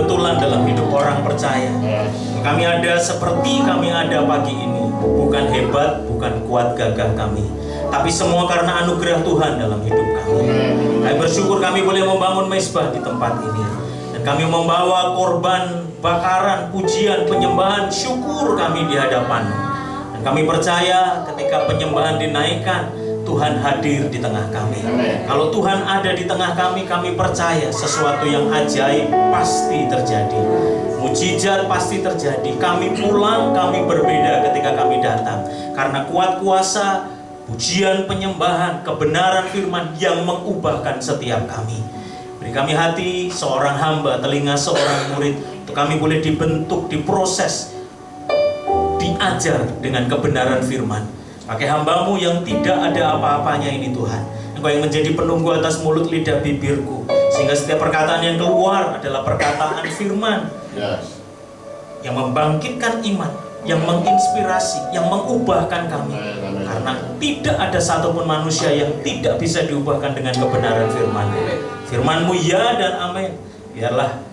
kebetulan dalam hidup orang percaya. Kami ada seperti kami ada pagi ini, bukan hebat, bukan kuat gagah kami, tapi semua karena anugerah Tuhan dalam hidup kami. Kami bersyukur kami boleh membangun mezbah di tempat ini, dan kami membawa korban bakaran, pujian, penyembahan, syukur kami di hadapan-Mu. Dan kami percaya ketika penyembahan dinaikkan, Tuhan hadir di tengah kami. Kalau Tuhan ada di tengah kami, kami percaya sesuatu yang ajaib pasti terjadi. Mujizat pasti terjadi. Kami pulang, kami berbeda ketika kami datang. Karena kuat kuasa, pujian, penyembahan, kebenaran firman yang mengubahkan setiap kami. Beri kami hati seorang hamba, telinga seorang murid, untuk kami boleh dibentuk, diproses, diajar dengan kebenaran firman. Pakai hamba-Mu yang tidak ada apa-apanya ini Tuhan. Engkau yang menjadi penunggu atas mulut lidah bibirku, sehingga setiap perkataan yang keluar adalah perkataan firman, yang membangkitkan iman, yang menginspirasi, yang mengubahkan kami. Karena tidak ada satupun manusia yang tidak bisa diubahkan dengan kebenaran firman-Mu. Firman-Mu ya dan amin. Biarlah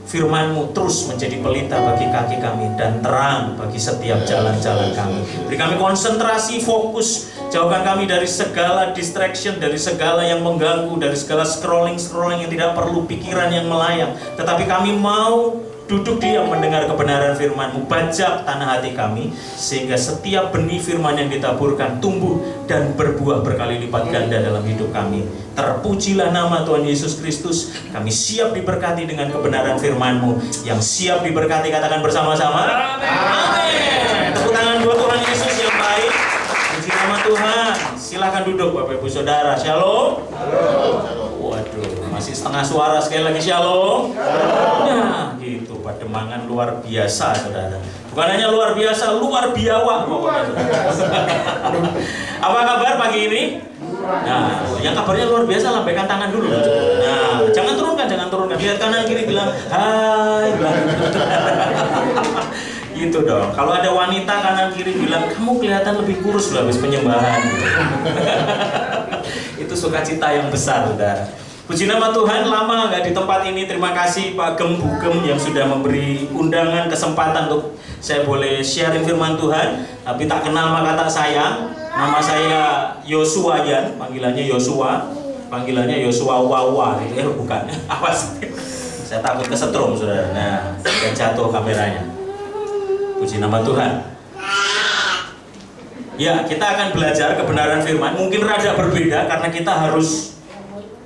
firman-Mu terus menjadi pelita bagi kaki kami dan terang bagi setiap jalan-jalan kami. Beri kami konsentrasi, fokus. Jauhkan kami dari segala distraction, dari segala yang mengganggu, dari segala scrolling yang tidak perlu, pikiran yang melayang. Tetapi kami mau duduk diam mendengar kebenaran firman-Mu. Bajak tanah hati kami, sehingga setiap benih firman yang ditaburkan tumbuh dan berbuah berkali lipat ganda dalam hidup kami. Terpujilah nama Tuhan Yesus Kristus. Kami siap diberkati dengan kebenaran firman-Mu. Yang siap diberkati katakan bersama-sama amin. Tepuk tangan buat Tuhan Yesus yang baik. Puji nama Tuhan. Silahkan duduk Bapak Ibu Saudara. Shalom. Waduh, masih setengah suara. Sekali lagi shalom. Nah gitu, pademangan luar biasa Saudara. Bukan hanya luar biasa, luar biawak pokoknya. Apa kabar pagi ini? Nah, yang kabarnya luar biasa, lambaikan tangan dulu. Nah, jangan turunkan. Lihat kanan kiri, bilang hai, gitu dong. Kalau ada wanita kanan kiri bilang kamu kelihatan lebih kurus loh habis penyembahan. Itu sukacita yang besar, Saudara. Puji nama Tuhan, lama nggak di tempat ini. Terima kasih Pak Gem yang sudah memberi undangan, kesempatan untuk saya boleh sharing firman Tuhan. Tapi tak kenal maka tak sayang. Nama saya Yosua Yan, panggilannya Yosua, Wawa, bukan. Awas, saya takut kesetrum Saudara. Nah, dan jatuh kameranya. Puji nama Tuhan. Ya, kita akan belajar kebenaran firman. Mungkin rada berbeda karena kita harus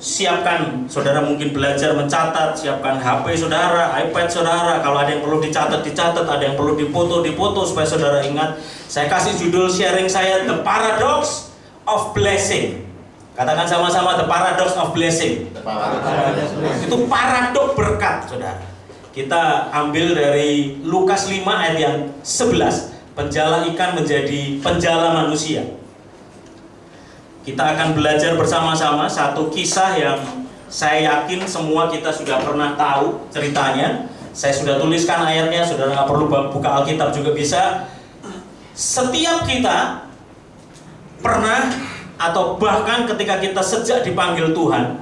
siapkan, Saudara mungkin belajar mencatat, siapkan HP Saudara, iPad Saudara. Kalau ada yang perlu dicatat, ada yang perlu dipoto supaya Saudara ingat. Saya kasih judul sharing saya The Paradox of Blessing. Katakan sama-sama, The Paradox of Blessing. Itu paradok berkat, Saudara. Kita ambil dari Lukas 5 ayat yang 11. Penjala ikan menjadi penjala manusia. Kita akan belajar bersama-sama satu kisah yang saya yakin semua kita sudah pernah tahu ceritanya. Saya sudah tuliskan ayatnya, Saudara nggak perlu buka Alkitab juga bisa. Setiap kita pernah atau bahkan ketika kita sejak dipanggil Tuhan,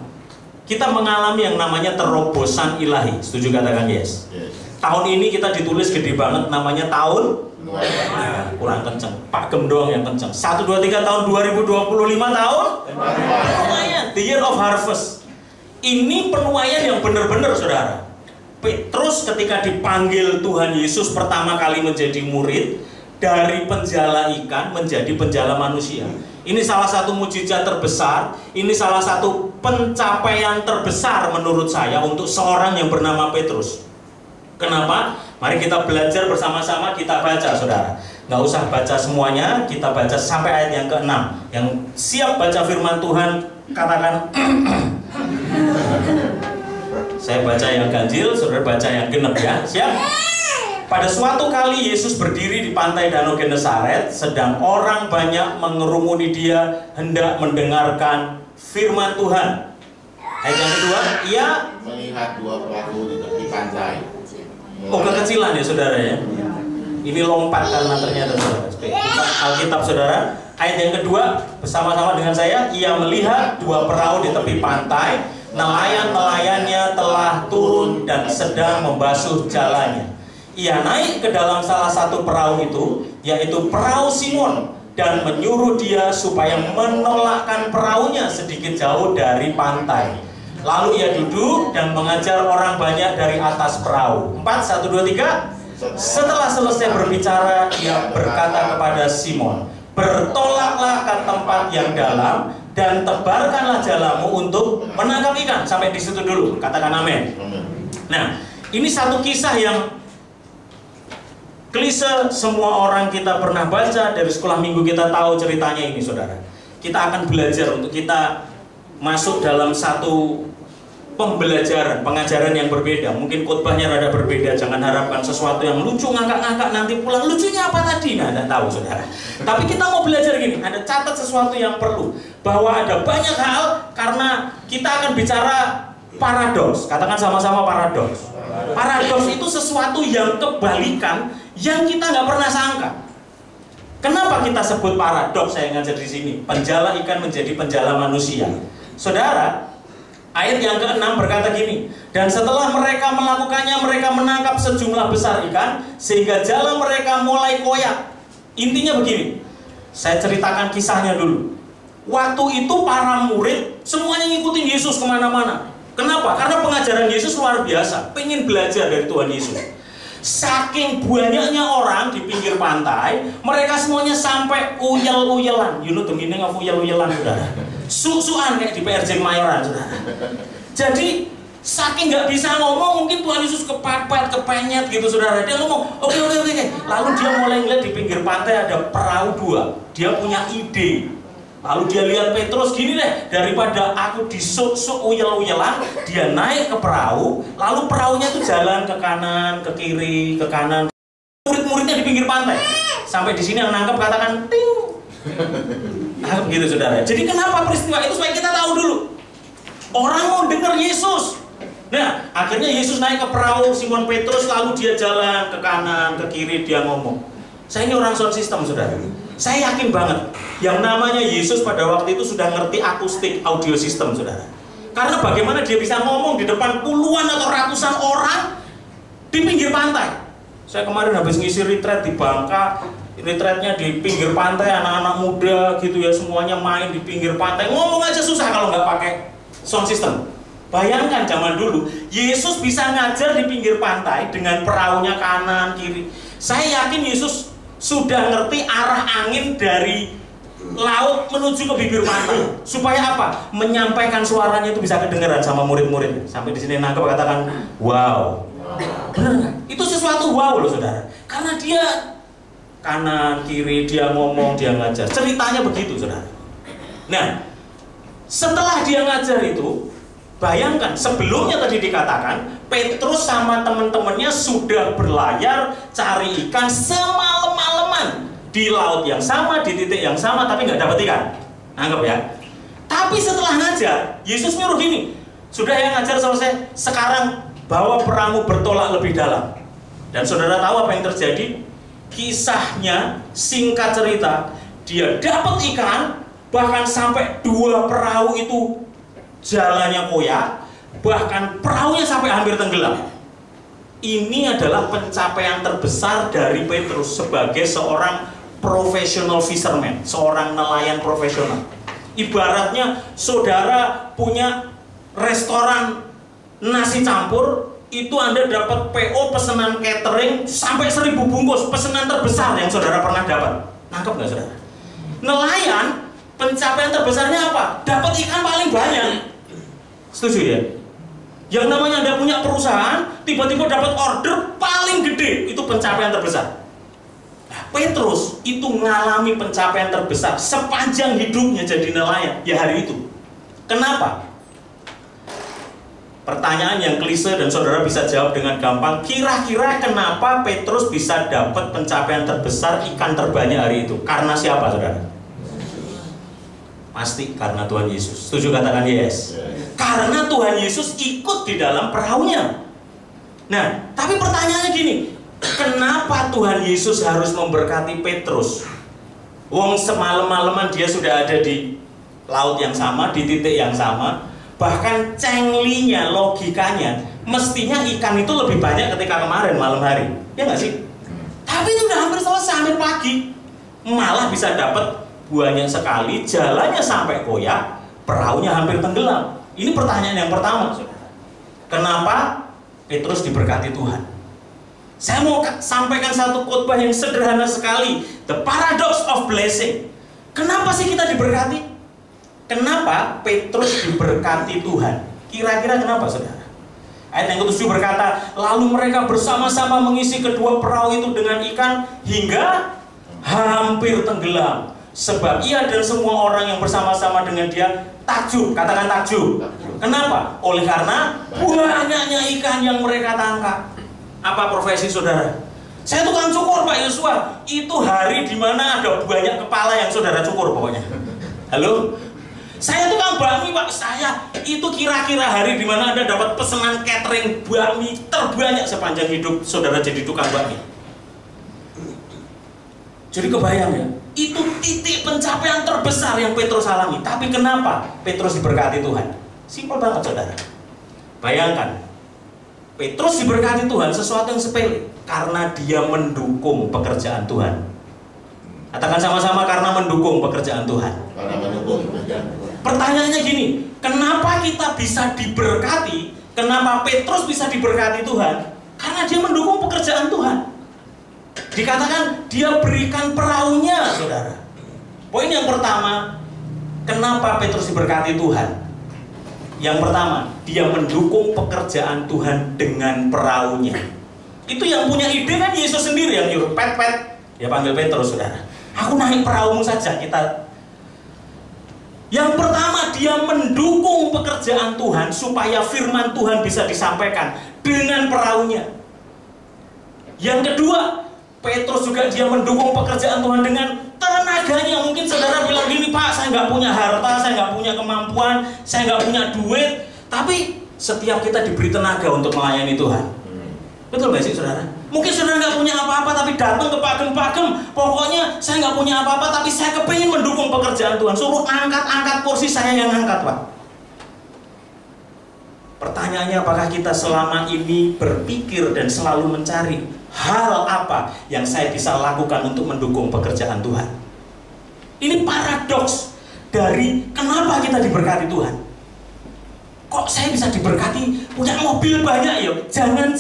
kita mengalami yang namanya terobosan ilahi. Setuju katakan yes? Tahun ini kita ditulis gede banget namanya tahun. Nah, kurang kenceng, Pak Gem doang yang kenceng. 1, 2, 3 tahun 2025 tahun penuaian, the year of harvest. Ini penuaian yang benar-benar Saudara. Petrus ketika dipanggil Tuhan Yesus pertama kali menjadi murid, dari penjala ikan menjadi penjala manusia. Ini salah satu mujizat terbesar. Ini salah satu pencapaian terbesar menurut saya untuk seorang yang bernama Petrus. Kenapa? Mari kita belajar bersama-sama, kita baca Saudara. Nggak usah baca semuanya, kita baca sampai ayat yang ke-6. Yang siap baca firman Tuhan, katakan saya baca yang ganjil, Saudara baca yang genep ya. Siap? Pada suatu kali Yesus berdiri di pantai Danau Genesaret, sedang orang banyak mengerumuni dia hendak mendengarkan firman Tuhan. Ayat yang kedua, ia melihat dua pelaku di pantai. Oh, kekecilan ya Saudara ya. Ini lompat karena ternyata Saudara. Alkitab Saudara. Ayat yang kedua bersama-sama dengan saya, ia melihat dua perahu di tepi pantai. Nelayan-nelayannya telah turun dan sedang membasuh jalannya. Ia naik ke dalam salah satu perahu itu, yaitu perahu Simon, dan menyuruh dia supaya menolakkan perahunya sedikit jauh dari pantai. Lalu ia duduk dan mengajar orang banyak dari atas perahu. 4, 1, 2, 3. Setelah selesai berbicara, ia berkata kepada Simon, bertolaklah ke tempat yang dalam dan tebarkanlah jalamu untuk menangkap ikan. Sampai di situ dulu, katakan amin. Nah, ini satu kisah yang klise, semua orang kita pernah baca, dari sekolah minggu kita tahu ceritanya ini, saudara. Kita akan belajar untuk kita masuk dalam satu pembelajaran, pengajaran yang berbeda. Mungkin khotbahnya rada berbeda. Jangan harapkan sesuatu yang lucu, ngakak-ngakak, nanti pulang lucunya apa tadi? Nah, tidak tahu, saudara. Tapi kita mau belajar gini, ada catat sesuatu yang perlu, bahwa ada banyak hal, karena kita akan bicara paradoks. Katakan sama-sama paradoks. Paradoks itu sesuatu yang kebalikan, yang kita nggak pernah sangka. Kenapa kita sebut paradoks? Saya ngajar di sini. Penjala ikan menjadi penjala manusia. Saudara, ayat yang ke-6 berkata gini, dan setelah mereka melakukannya, mereka menangkap sejumlah besar ikan, sehingga jala mereka mulai koyak. Intinya begini, saya ceritakan kisahnya dulu. Waktu itu para murid semuanya ngikutin Yesus kemana-mana. Kenapa? Karena pengajaran Yesus luar biasa, pengen belajar dari Tuhan Yesus. Saking banyaknya orang di pinggir pantai, mereka semuanya sampai uyel-uyelan. You know the meaning of uyel-uyelan, saudara? Susuan kayak di PRJ Kemayoran, saudara. Jadi saking nggak bisa ngomong, mungkin Tuhan Yesus kepepet, kepenyet gitu, saudara. Dia ngomong, oke. Lalu dia mulai ngeliat di pinggir pantai ada perahu 2. Dia punya ide. Lalu dia lihat Petrus, gini deh, daripada aku disuk-suk uyel-uyelan, dia naik ke perahu, lalu perahunya tuh jalan ke kanan, ke kiri, ke kanan. Murid-muridnya di pinggir pantai. Sampai di sini yang nangkep katakan ting. Nangkep gitu, saudara. Jadi kenapa peristiwa itu? Supaya kita tahu dulu. Orang mau dengar Yesus. Nah, akhirnya Yesus naik ke perahu Simon Petrus, lalu dia jalan ke kanan, ke kiri, dia ngomong. Saya ini orang sound system, saudara. Saya yakin banget, yang namanya Yesus pada waktu itu sudah ngerti akustik audio system, saudara. Karena bagaimana dia bisa ngomong di depan puluhan atau ratusan orang di pinggir pantai. Saya kemarin habis ngisi retreat di Bangka, retreatnya di pinggir pantai, anak-anak muda gitu ya, semuanya main di pinggir pantai. Ngomong aja susah kalau nggak pakai sound system. Bayangkan zaman dulu, Yesus bisa ngajar di pinggir pantai dengan perahunya kanan, kiri. Saya yakin Yesus sudah ngerti arah angin dari laut menuju ke bibir pantai. Supaya apa? Menyampaikan suaranya itu bisa kedengaran sama murid-murid. Sampai di sini nangkep katakan, wow. Benar nggak? Itu sesuatu wow loh, saudara. Karena dia kanan, kiri, dia ngomong, dia ngajar. Ceritanya begitu, saudara. Nah, setelah dia ngajar itu, bayangkan, sebelumnya tadi dikatakan Petrus sama teman-temannya sudah berlayar cari ikan semalam-malaman di laut yang sama, di titik yang sama, tapi nggak dapat ikan. Anggap ya. Tapi setelah ngajar, Yesus nyuruh gini, sudah yang ngajar selesai, sekarang bawa perahu bertolak lebih dalam. Dan saudara tahu apa yang terjadi? Kisahnya, singkat cerita, dia dapat ikan, bahkan sampai 2 perahu itu jalannya koyak, bahkan perahunya sampai hampir tenggelam. Ini adalah pencapaian terbesar dari Petrus sebagai seorang professional fisherman, seorang nelayan profesional. Ibaratnya saudara punya restoran nasi campur, itu Anda dapat PO pesanan catering sampai 1000 bungkus, pesanan terbesar yang saudara pernah dapat. Nangkep nggak, saudara? Nelayan, pencapaian terbesarnya apa? Dapat ikan paling banyak. Setuju ya? Yang namanya Anda punya perusahaan, tiba-tiba dapat order paling gede, itu pencapaian terbesar. Nah, Petrus itu mengalami pencapaian terbesar sepanjang hidupnya jadi nelayan, ya hari itu. Kenapa? Pertanyaan yang klise dan saudara bisa jawab dengan gampang. Kira-kira kenapa Petrus bisa dapat pencapaian terbesar, ikan terbanyak hari itu? Karena siapa, saudara? Pasti karena Tuhan Yesus. Setuju, katakan yes. Karena Tuhan Yesus ikut di dalam perahunya. Nah, tapi pertanyaannya gini, kenapa Tuhan Yesus harus memberkati Petrus? Wong semalam-malaman dia sudah ada di laut yang sama, di titik yang sama, bahkan cenglinya, logikanya, mestinya ikan itu lebih banyak ketika kemarin malam hari, ya nggak sih? Tapi itu udah hampir selesai, hampir pagi, malah bisa dapat banyak sekali, jalannya sampai koyak, perahunya hampir tenggelam. Ini pertanyaan yang pertama, saudara. Kenapa Petrus diberkati Tuhan? Saya mau sampaikan satu khotbah yang sederhana sekali, the paradox of blessing. Kenapa sih kita diberkati? Kenapa Petrus diberkati Tuhan? Kira-kira kenapa, saudara? Ayat yang ke-7 berkata, lalu mereka bersama-sama mengisi kedua perahu itu dengan ikan hingga hampir tenggelam. Sebab ia dan semua orang yang bersama-sama dengan dia takjub. Katakan takjub. Kenapa? Oleh karena banyaknya ikan yang mereka tangkap. Apa profesi saudara? Saya tukang cukur, Pak Yosua. Itu hari dimana ada banyak kepala yang saudara cukur pokoknya. Halo? Saya tukang bakmi, Pak. Saya itu kira-kira hari dimana Anda dapat pesanan catering bakmi terbanyak sepanjang hidup saudara jadi tukang bakmi. Jadi kebayang ya, itu titik pencapaian terbesar yang Petrus alami. Tapi kenapa Petrus diberkati Tuhan? Simpel banget, saudara. Bayangkan, Petrus diberkati Tuhan sesuatu yang sepele, karena dia mendukung pekerjaan Tuhan. Katakan sama-sama, karena mendukung pekerjaan Tuhan. Karena mendukung pekerjaan Tuhan. Pertanyaannya gini, kenapa kita bisa diberkati? Kenapa Petrus bisa diberkati Tuhan? Karena dia mendukung pekerjaan Tuhan. Dikatakan dia berikan perahunya, saudara. Poin yang pertama, kenapa Petrus diberkati Tuhan? Yang pertama, dia mendukung pekerjaan Tuhan dengan perahunya. Itu yang punya ide kan Yesus sendiri yang nyuruh, Pet, dia panggil Petrus, saudara. Aku naik perahumu saja, kita. Yang pertama, dia mendukung pekerjaan Tuhan supaya firman Tuhan bisa disampaikan dengan perahunya. Yang kedua, Petrus juga dia mendukung pekerjaan Tuhan dengan tenaganya. Mungkin saudara bilang gini, Pak, saya nggak punya harta, saya nggak punya kemampuan, saya nggak punya duit. Tapi setiap kita diberi tenaga untuk melayani Tuhan. Betul nggak sih, saudara? Mungkin saudara nggak punya apa-apa, tapi datang ke pagem-pagem. Pokoknya saya nggak punya apa-apa, tapi saya kepingin mendukung pekerjaan Tuhan. Suruh angkat kursi, saya yang angkat, Pak. Pertanyaannya, apakah kita selama ini berpikir dan selalu mencari hal apa yang saya bisa lakukan untuk mendukung pekerjaan Tuhan? Ini paradoks dari kenapa kita diberkati Tuhan. Kok saya bisa diberkati, punya mobil banyak ya? Jangan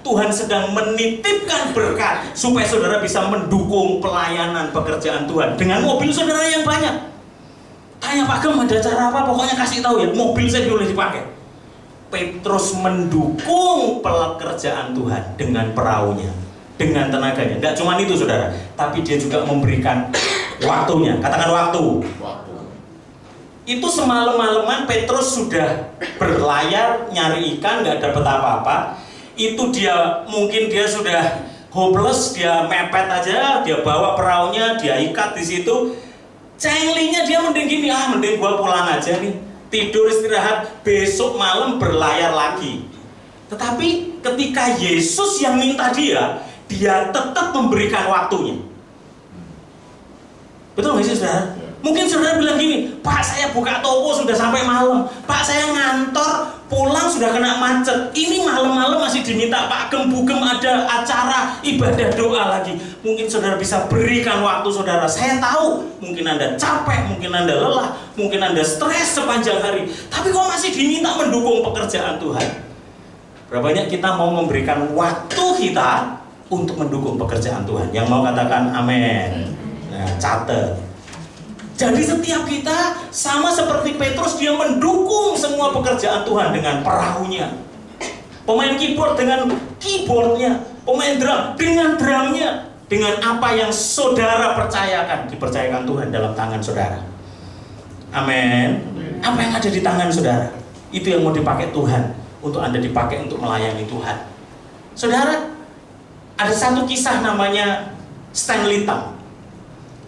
Tuhan sedang menitipkan berkat supaya saudara bisa mendukung pelayanan pekerjaan Tuhan dengan mobil saudara yang banyak. Tanya Pak Gem, ada cara apa? Pokoknya kasih tahu ya, mobil saya boleh dipakai. Petrus mendukung pekerjaan Tuhan dengan perahunya, dengan tenaganya. Nggak cuma itu, saudara, tapi dia juga memberikan waktunya. Katakan waktu. Itu semalam-malaman Petrus sudah berlayar nyari ikan, nggak dapat apa-apa. Itu mungkin dia sudah hopeless, dia mepet aja, dia bawa perahunya, dia ikat di situ. Cenglinya dia mending gini, mending gua pulang aja nih, tidur istirahat, besok malam berlayar lagi. Tetapi ketika Yesus yang minta dia tetap memberikan waktunya. Betul nggak sih, saudara? Mungkin saudara bilang gini, Pak, saya buka toko sudah sampai malam, Pak, saya ngantor pulang sudah kena macet, ini malam-malam masih diminta Pak Gem Bugem ada acara ibadah doa lagi. Mungkin saudara bisa berikan waktu saudara. Saya tahu mungkin Anda capek, mungkin Anda lelah, mungkin Anda stres sepanjang hari, tapi kok masih diminta mendukung pekerjaan Tuhan? Berapa banyak kita mau memberikan waktu kita untuk mendukung pekerjaan Tuhan? Yang mau katakan amin. Nah, catat. Jadi setiap kita sama seperti Petrus, dia mendukung semua pekerjaan Tuhan dengan perahunya. Pemain keyboard dengan keyboardnya, pemain drum dengan drumnya, dengan apa yang saudara percayakan, dipercayakan Tuhan dalam tangan saudara. Amin. Apa yang ada di tangan saudara, itu yang mau dipakai Tuhan, untuk Anda dipakai untuk melayani Tuhan. Saudara, ada satu kisah namanya Stanley Tam.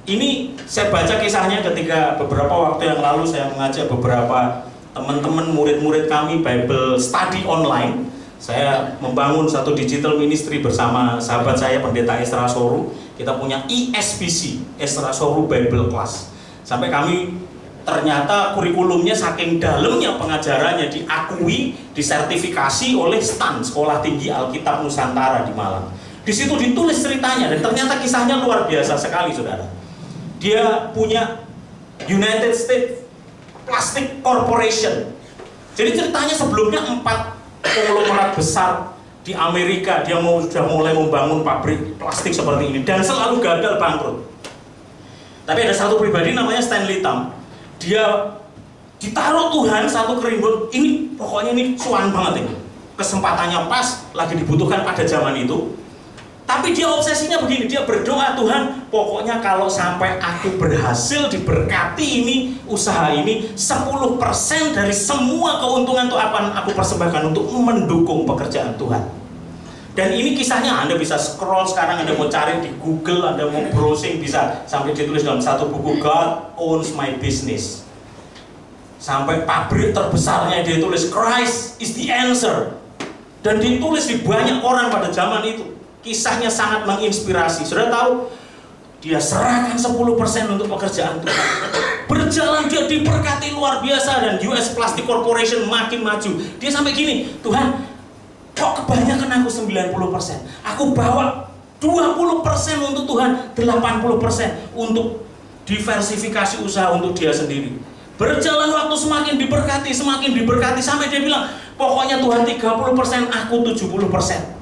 Ini saya baca kisahnya ketika beberapa waktu yang lalu saya mengajak beberapa teman-teman murid-murid kami Bible Study online. Saya membangun satu digital ministry bersama sahabat saya Pendeta Esra Soru. Kita punya ESBC, Esra Soru Bible Class. Sampai kami ternyata kurikulumnya saking dalamnya pengajarannya diakui, disertifikasi oleh STAN, Sekolah Tinggi Alkitab Nusantara di Malang. Di situ ditulis ceritanya dan ternyata kisahnya luar biasa sekali, saudara. Dia punya United States Plastic Corporation. Jadi ceritanya sebelumnya 4 konglomerat besar di Amerika dia sudah mulai membangun pabrik plastik seperti ini dan selalu gagal, bangkrut. Tapi ada satu pribadi namanya Stanley Tam. Dia ditaruh Tuhan satu kerimbun, ini pokoknya ini cuan banget ini. Kesempatannya pas, lagi dibutuhkan pada zaman itu. Tapi dia obsesinya begini, dia berdoa, Tuhan, pokoknya kalau sampai aku berhasil diberkati ini, usaha ini, 10% dari semua keuntungan itu akan aku persembahkan untuk mendukung pekerjaan Tuhan. Dan ini kisahnya Anda bisa scroll sekarang, Anda mau cari di Google, Anda mau browsing bisa, sampai ditulis dalam satu buku God Owns My Business. Sampai pabrik terbesarnya dia tulis Christ is the answer. Dan ditulis di banyak orang pada zaman itu. Kisahnya sangat menginspirasi. Sudah tahu, dia serahkan 10% untuk pekerjaan Tuhan. Berjalan dia diberkati luar biasa dan US Plastic Corporation makin maju. Dia sampai gini, Tuhan, kok kebanyakan aku 90%? Aku bawa 20% untuk Tuhan, 80% untuk diversifikasi usaha untuk dia sendiri. Berjalan waktu semakin diberkati sampai dia bilang, pokoknya Tuhan 30%, aku 70%.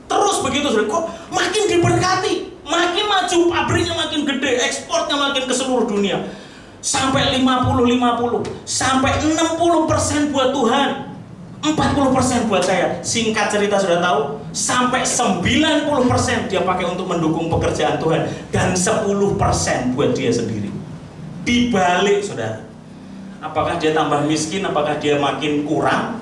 Terus begitu, kok makin diberkati, makin maju, pabriknya makin gede, ekspornya makin ke seluruh dunia. Sampai 50-50, sampai 60% buat Tuhan, 40% buat saya. Singkat cerita sudah tahu, sampai 90% dia pakai untuk mendukung pekerjaan Tuhan dan 10% buat dia sendiri. Dibalik, saudara. Apakah dia tambah miskin? Apakah dia makin kurang?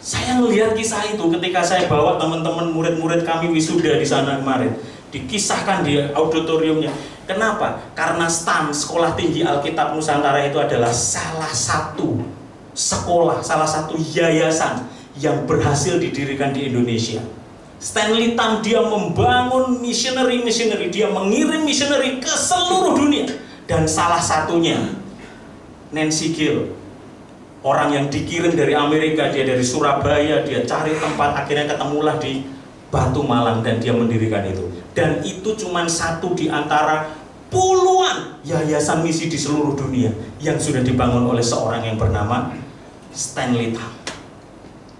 Saya melihat kisah itu ketika saya bawa teman-teman murid-murid kami wisuda di sana kemarin. Dikisahkan di auditoriumnya. Kenapa? Karena STAN, Sekolah Tinggi Alkitab Nusantara itu adalah salah satu sekolah, salah satu yayasan yang berhasil didirikan di Indonesia. Stanley Tam dia membangun missionary, dia mengirim missionary ke seluruh dunia. Dan salah satunya Nancy Gill, orang yang dikirim dari Amerika, dia dari Surabaya, dia cari tempat, akhirnya ketemulah di Batu Malang dan dia mendirikan itu. Dan itu cuma satu di antara puluhan yayasan misi di seluruh dunia yang sudah dibangun oleh seorang yang bernama Stanley Tam.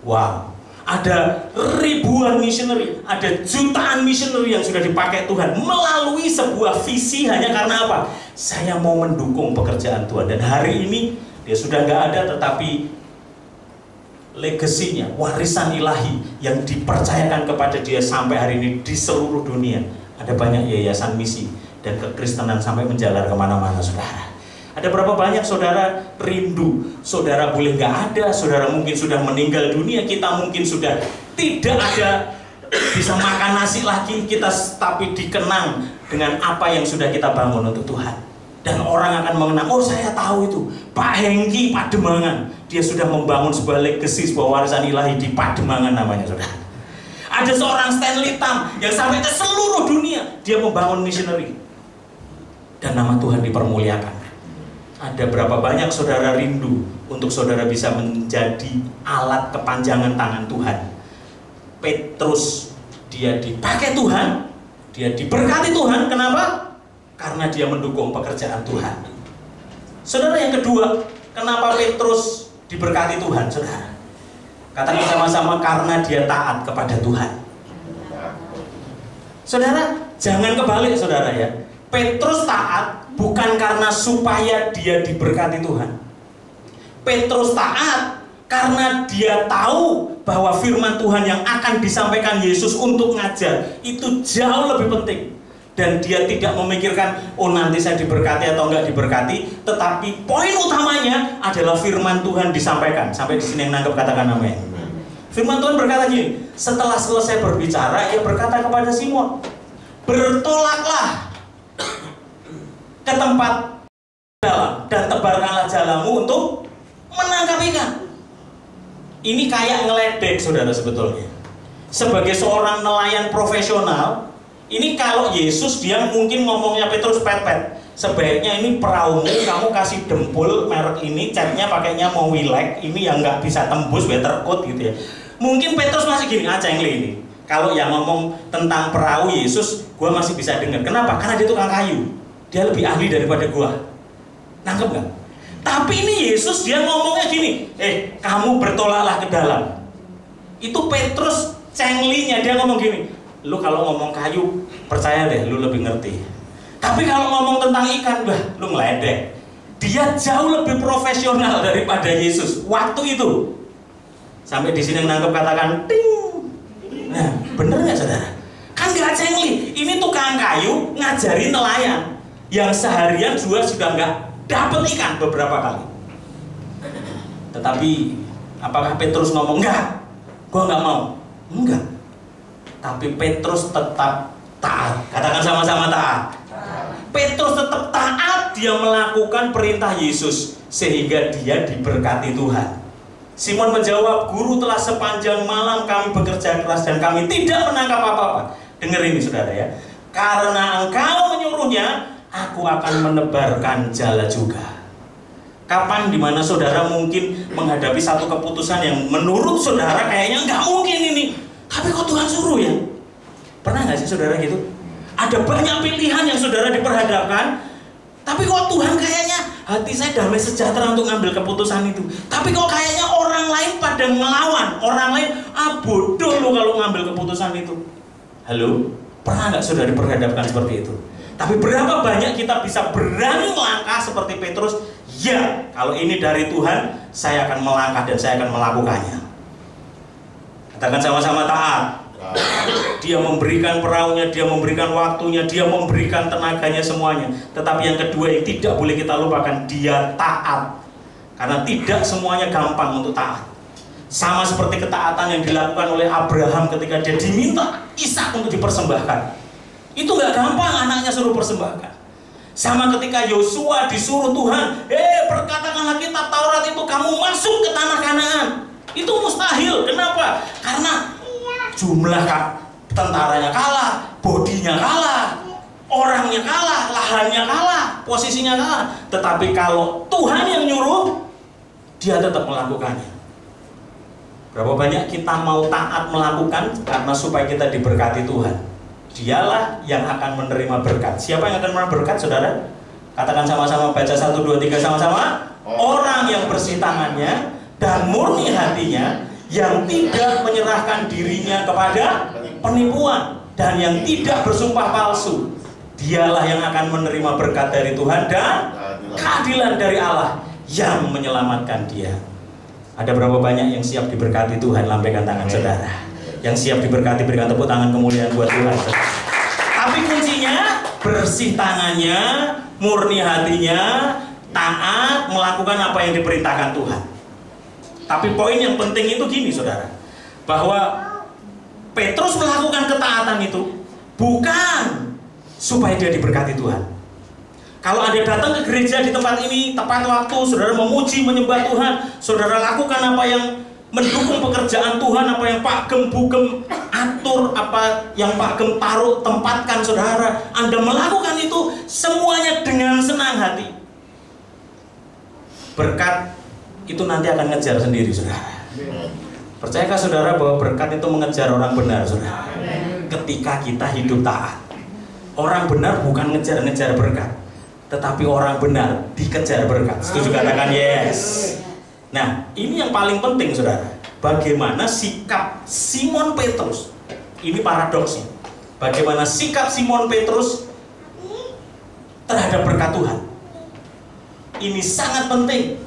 Wow, ada ribuan missionary, ada jutaan missionary yang sudah dipakai Tuhan melalui sebuah visi hanya karena apa? Saya mau mendukung pekerjaan Tuhan. Dan hari ini dia sudah nggak ada, tetapi legasinya, warisan ilahi yang dipercayakan kepada dia sampai hari ini di seluruh dunia. Ada banyak yayasan misi dan kekristenan sampai menjalar kemana-mana, saudara. Ada berapa banyak saudara rindu, saudara boleh nggak ada, saudara mungkin sudah meninggal dunia, kita mungkin sudah tidak ada bisa makan nasi lagi, kita tapi dikenang dengan apa yang sudah kita bangun untuk Tuhan. Dan orang akan mengenang, oh saya tahu itu, Pak Hengki Pademangan, dia sudah membangun sebuah legasi, sebuah warisan ilahi di Pademangan namanya, saudara. Ada seorang Stanley Tam yang sampai ke seluruh dunia, dia membangun missionary. Dan nama Tuhan dipermuliakan. Ada berapa banyak saudara rindu untuk saudara bisa menjadi alat kepanjangan tangan Tuhan. Petrus, dia dipakai Tuhan, dia diberkati Tuhan, kenapa? Karena dia mendukung pekerjaan Tuhan. Saudara, yang kedua, kenapa Petrus diberkati Tuhan, saudara? Katakan sama-sama, karena dia taat kepada Tuhan. Saudara, jangan kebalik, saudara ya. Petrus taat bukan karena supaya dia diberkati Tuhan. Petrus taat karena dia tahu bahwa firman Tuhan yang akan disampaikan Yesus untuk ngajar itu jauh lebih penting. Dan dia tidak memikirkan, oh nanti saya diberkati atau enggak diberkati, tetapi poin utamanya adalah firman Tuhan disampaikan. Sampai di sini yang nangkep katakan amin. Firman Tuhan berkata gini, setelah selesai berbicara, ia berkata kepada Simon, bertolaklah ke tempat dalam dan tebarkanlah jalamu untuk menangkap ikan. Ini kayak ngeledek, saudara, sebetulnya. Sebagai seorang nelayan profesional, ini kalau Yesus dia mungkin ngomongnya Petrus pet-pet. sebaiknya ini perahumu kamu kasih dempul merek ini, catnya pakainya mau wilek, ini yang nggak bisa tembus weathercoat gitu ya. Mungkin Petrus masih gini, cengli ini. Kalau yang ngomong tentang perahu Yesus, gue masih bisa dengar. Kenapa? Karena dia tukang kayu. Dia lebih ahli daripada gue. Nangkep nggak? Tapi ini Yesus dia ngomongnya gini, kamu bertolaklah ke dalam. Itu Petrus cenglinya, dia ngomong gini, lu kalau ngomong kayu, percaya deh, lu lebih ngerti. Tapi kalau ngomong tentang ikan, lu ngeledek. Dia jauh lebih profesional daripada Yesus waktu itu. Sampai di sini nangkep katakan, ting. Nah, bener nggak saudara? Kan nggak cengli. Ini tukang kayu ngajarin nelayan yang seharian juga sudah nggak dapat ikan beberapa kali. Tetapi apakah Petrus ngomong enggak? Gua nggak mau. Enggak. Tapi Petrus tetap taat. Katakan sama-sama taat. Petrus tetap taat, dia melakukan perintah Yesus sehingga dia diberkati Tuhan. Simon menjawab, "Guru, telah sepanjang malam kami bekerja keras dan kami tidak menangkap apa-apa." Dengar ini saudara ya. "Karena engkau menyuruhnya, aku akan menebarkan jala juga." Kapan dimana saudara mungkin menghadapi satu keputusan yang menurut saudara kayaknya nggak mungkin ini, tapi kok Tuhan suruh ya? Pernah nggak sih saudara gitu? Ada banyak pilihan yang saudara diperhadapkan, tapi kok Tuhan kayaknya hati saya damai sejahtera untuk ngambil keputusan itu. Tapi kok kayaknya orang lain pada melawan, orang lain bodoh lo kalau ngambil keputusan itu. Halo, pernah nggak saudara diperhadapkan seperti itu? Tapi berapa banyak kita bisa berani melangkah seperti Petrus? Ya, kalau ini dari Tuhan, saya akan melangkah dan saya akan melakukannya. Katakan sama-sama taat. Dia memberikan perahunya, dia memberikan waktunya, dia memberikan tenaganya semuanya. Tetapi yang kedua yang tidak boleh kita lupakan, dia taat. Karena tidak semuanya gampang untuk taat. Sama seperti ketaatan yang dilakukan oleh Abraham ketika dia diminta Ishak untuk dipersembahkan. Itu nggak gampang anaknya suruh persembahkan. Sama ketika Yosua disuruh Tuhan, perkatakanlah kitab Taurat itu kamu masuk ke tanah Kanaan. Itu mustahil. Kenapa? Karena jumlah tentaranya kalah, bodinya kalah, orangnya kalah, lahannya kalah, posisinya kalah. Tetapi kalau Tuhan yang nyuruh, dia tetap melakukannya. Berapa banyak kita mau taat melakukan karena supaya kita diberkati Tuhan. Dialah yang akan menerima berkat. Siapa yang akan menerima berkat, saudara? Katakan sama-sama, baca 1, 2, 3 sama-sama. Orang yang bersih tangannya dan murni hatinya, yang tidak menyerahkan dirinya kepada penipuan dan yang tidak bersumpah palsu, dialah yang akan menerima berkat dari Tuhan dan keadilan dari Allah yang menyelamatkan dia. Ada berapa banyak yang siap diberkati Tuhan? Lambaikan tangan saudara. Yang siap diberkati, berikan tepuk tangan kemuliaan buat Tuhan. Tapi kuncinya bersih tangannya, murni hatinya, taat, melakukan apa yang diperintahkan Tuhan. Tapi poin yang penting itu gini saudara, bahwa Petrus melakukan ketaatan itu bukan supaya dia diberkati Tuhan. Kalau ada datang ke gereja di tempat ini tepat waktu, saudara memuji menyembah Tuhan, saudara lakukan apa yang mendukung pekerjaan Tuhan, apa yang Pak Gem Bugem atur, apa yang Pak Gem taruh tempatkan saudara, Anda melakukan itu semuanya dengan senang hati. Berkat itu nanti akan ngejar sendiri saudara. Percayakah saudara bahwa berkat itu mengejar orang benar saudara? Ketika kita hidup taat. Orang benar bukan ngejar-ngejar berkat, tetapi orang benar dikejar berkat. Setuju? Katakan yes. Nah, ini yang paling penting saudara. Bagaimana sikap Simon Petrus? Ini paradoksnya. Bagaimana sikap Simon Petrus terhadap berkat Tuhan? Ini sangat penting.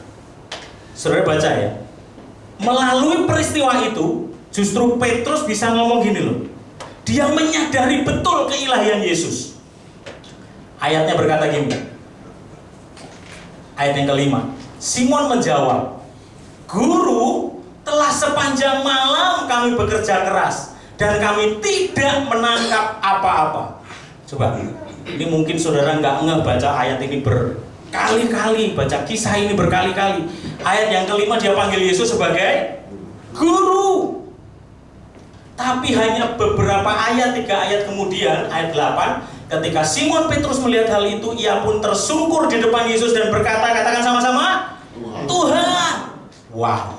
Saudara baca ya. Melalui peristiwa itu, justru Petrus bisa ngomong gini loh. Dia menyadari betul keilahian Yesus. Ayatnya berkata gini. Ayat yang kelima. Simon menjawab, "Guru, telah sepanjang malam kami bekerja keras dan kami tidak menangkap apa-apa." Coba, ini mungkin saudara nggak ngebaca ayat ini berkali-kali, baca kisah ini berkali-kali. Ayat yang kelima dia panggil Yesus sebagai Guru. Tapi hanya beberapa ayat, 3 ayat kemudian, ayat 8, Ketika Simon Petrus melihat hal itu, ia pun tersungkur di depan Yesus dan berkata, katakan sama-sama, Tuhan. Wow.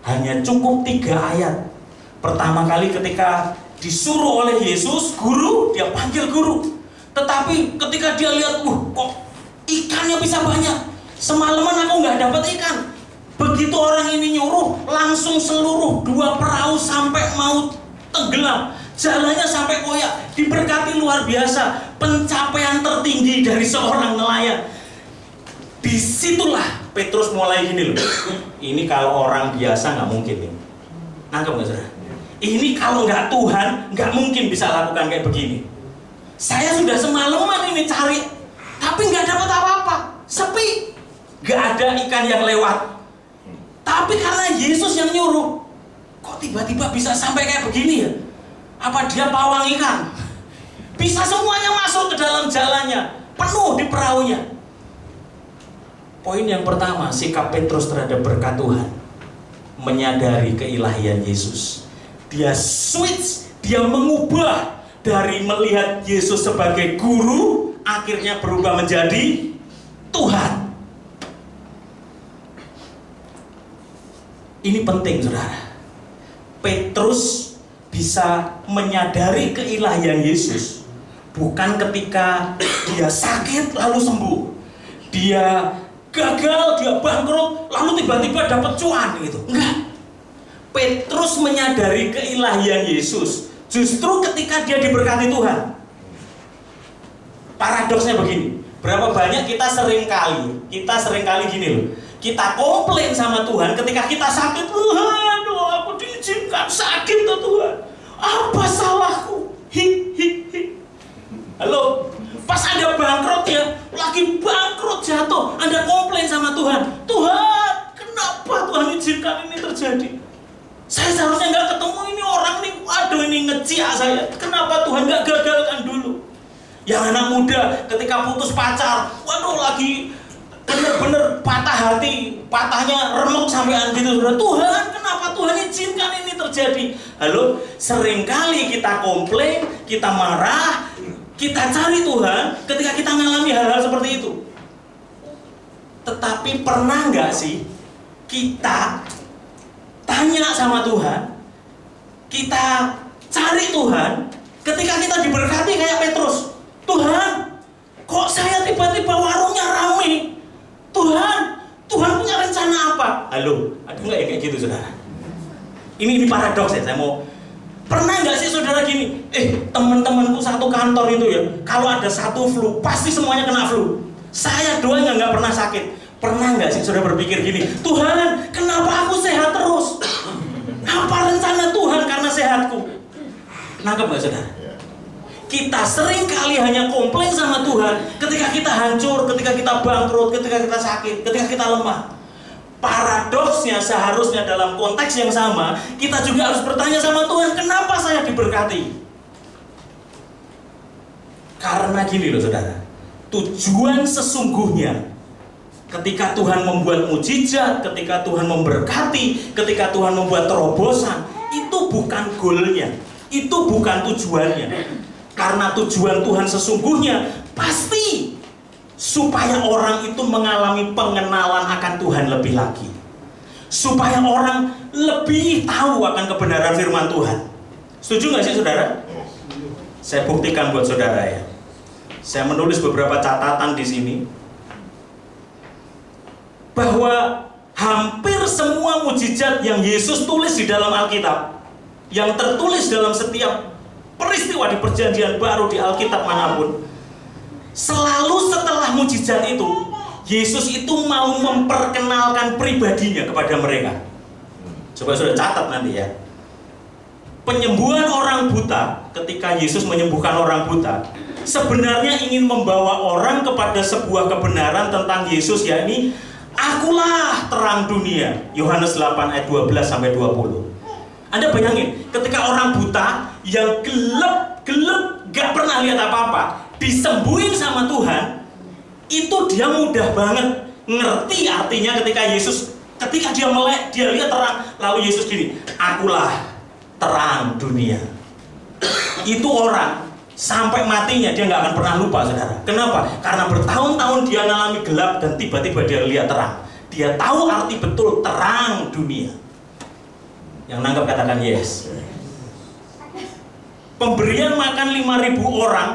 Hanya cukup 3 ayat. Pertama kali ketika disuruh oleh Yesus, guru, dia panggil guru. Tetapi ketika dia lihat, kok ikannya bisa banyak. Semalaman aku nggak dapat ikan. Begitu orang ini nyuruh, langsung seluruh 2 perahu sampai mau tenggelam. Jalannya sampai koyak, diberkati luar biasa. Pencapaian tertinggi dari seorang nelayan. Disitulah Petrus mulai gini loh. Ini kalau orang biasa nggak mungkin nih. Nangkep nggak saudara? Ini kalau nggak Tuhan, nggak mungkin bisa lakukan kayak begini. Saya sudah semalaman ini cari, tapi nggak dapat apa-apa. Sepi, nggak ada ikan yang lewat. Tapi karena Yesus yang nyuruh, kok tiba-tiba bisa sampai kayak begini ya? Apa dia pawang ikan? Bisa semuanya masuk ke dalam jalannya, penuh di perahunya. Poin yang pertama, sikap Petrus terhadap berkat Tuhan, menyadari keilahian Yesus. Dia switch, dia mengubah dari melihat Yesus sebagai guru, akhirnya berubah menjadi Tuhan. Ini penting, saudara. Petrus bisa menyadari keilahian Yesus bukan ketika dia sakit lalu sembuh, dia gagal, dia bangkrut, lalu tiba-tiba dapat cuan gitu. Enggak. Petrus menyadari keilahian Yesus justru ketika dia diberkati Tuhan. Paradoksnya begini, berapa banyak kita seringkali gini loh. Kita komplain sama Tuhan ketika kita sakit. Tuhan, aku diizinkan sakit tuh Tuhan. Apa salahku? Halo, pas Anda bangkrut ya, lagi bangkrut jatuh, Anda komplain sama Tuhan. Tuhan, kenapa Tuhan izinkan ini terjadi? Saya seharusnya nggak ketemu ini orang nih. Aduh, ini ngeciak saya. Kenapa Tuhan nggak gagalkan dulu? Yang anak muda ketika putus pacar, waduh lagi bener-bener patah hati, patahnya remuk sampean gitu. Tuhan, kenapa Tuhan izinkan ini terjadi? Halo, seringkali kita komplain, kita marah, kita cari Tuhan ketika kita mengalami hal-hal seperti itu. Tetapi pernah nggak sih kita tanya sama Tuhan, kita cari Tuhan ketika kita diberkati kayak Petrus? Tuhan, kok saya tiba-tiba warungnya ramai? Tuhan punya rencana apa? Halo, ada nggak yang kayak gitu, saudara? Ini paradoks ya. Saya mau, pernah nggak sih saudara gini? Teman-temanku satu kantor itu ya, kalau ada satu flu, pasti semuanya kena flu. Saya doang yang nggak pernah sakit. Pernah nggak sih saudara berpikir gini? Tuhan, kenapa aku sehat terus? Apa rencana Tuhan karena sehatku? Nangkep nggak saudara? Kita sering kali hanya komplain sama Tuhan ketika kita hancur, ketika kita bangkrut, ketika kita sakit, ketika kita lemah. Paradoksnya seharusnya dalam konteks yang sama, kita juga harus bertanya sama Tuhan, kenapa saya diberkati? Karena gini loh saudara, tujuan sesungguhnya ketika Tuhan membuat mujizat, ketika Tuhan memberkati, ketika Tuhan membuat terobosan, itu bukan goalnya, itu bukan tujuannya. Karena tujuan Tuhan sesungguhnya pasti supaya orang itu mengalami pengenalan akan Tuhan lebih lagi, supaya orang lebih tahu akan kebenaran firman Tuhan. Setuju nggak sih saudara? Saya buktikan buat saudara ya. Saya menulis beberapa catatan di sini bahwa hampir semua mujizat yang Yesus tulis di dalam Alkitab, yang tertulis dalam setiap peristiwa di perjanjian baru di Alkitab manapun, selalu setelah mujizat itu, Yesus itu mau memperkenalkan pribadinya kepada mereka. Coba sudah catat nanti ya. Penyembuhan orang buta, ketika Yesus menyembuhkan orang buta, sebenarnya ingin membawa orang kepada sebuah kebenaran tentang Yesus, yakni akulah terang dunia. Yohanes 8 ayat 12 sampai 20. Anda bayangin, ketika orang buta yang gelap, gak pernah lihat apa-apa, disembuhin sama Tuhan, itu dia mudah banget ngerti artinya ketika Yesus, ketika dia melek, dia lihat terang, lalu Yesus gini, akulah terang dunia. Itu orang Sampai matinya dia nggak akan pernah lupa, saudara. Kenapa? Karena bertahun-tahun dia mengalami gelap dan tiba-tiba dia lihat terang. Dia tahu arti betul terang dunia. Yang nangkep katakan yes. Pemberian makan 5.000 orang,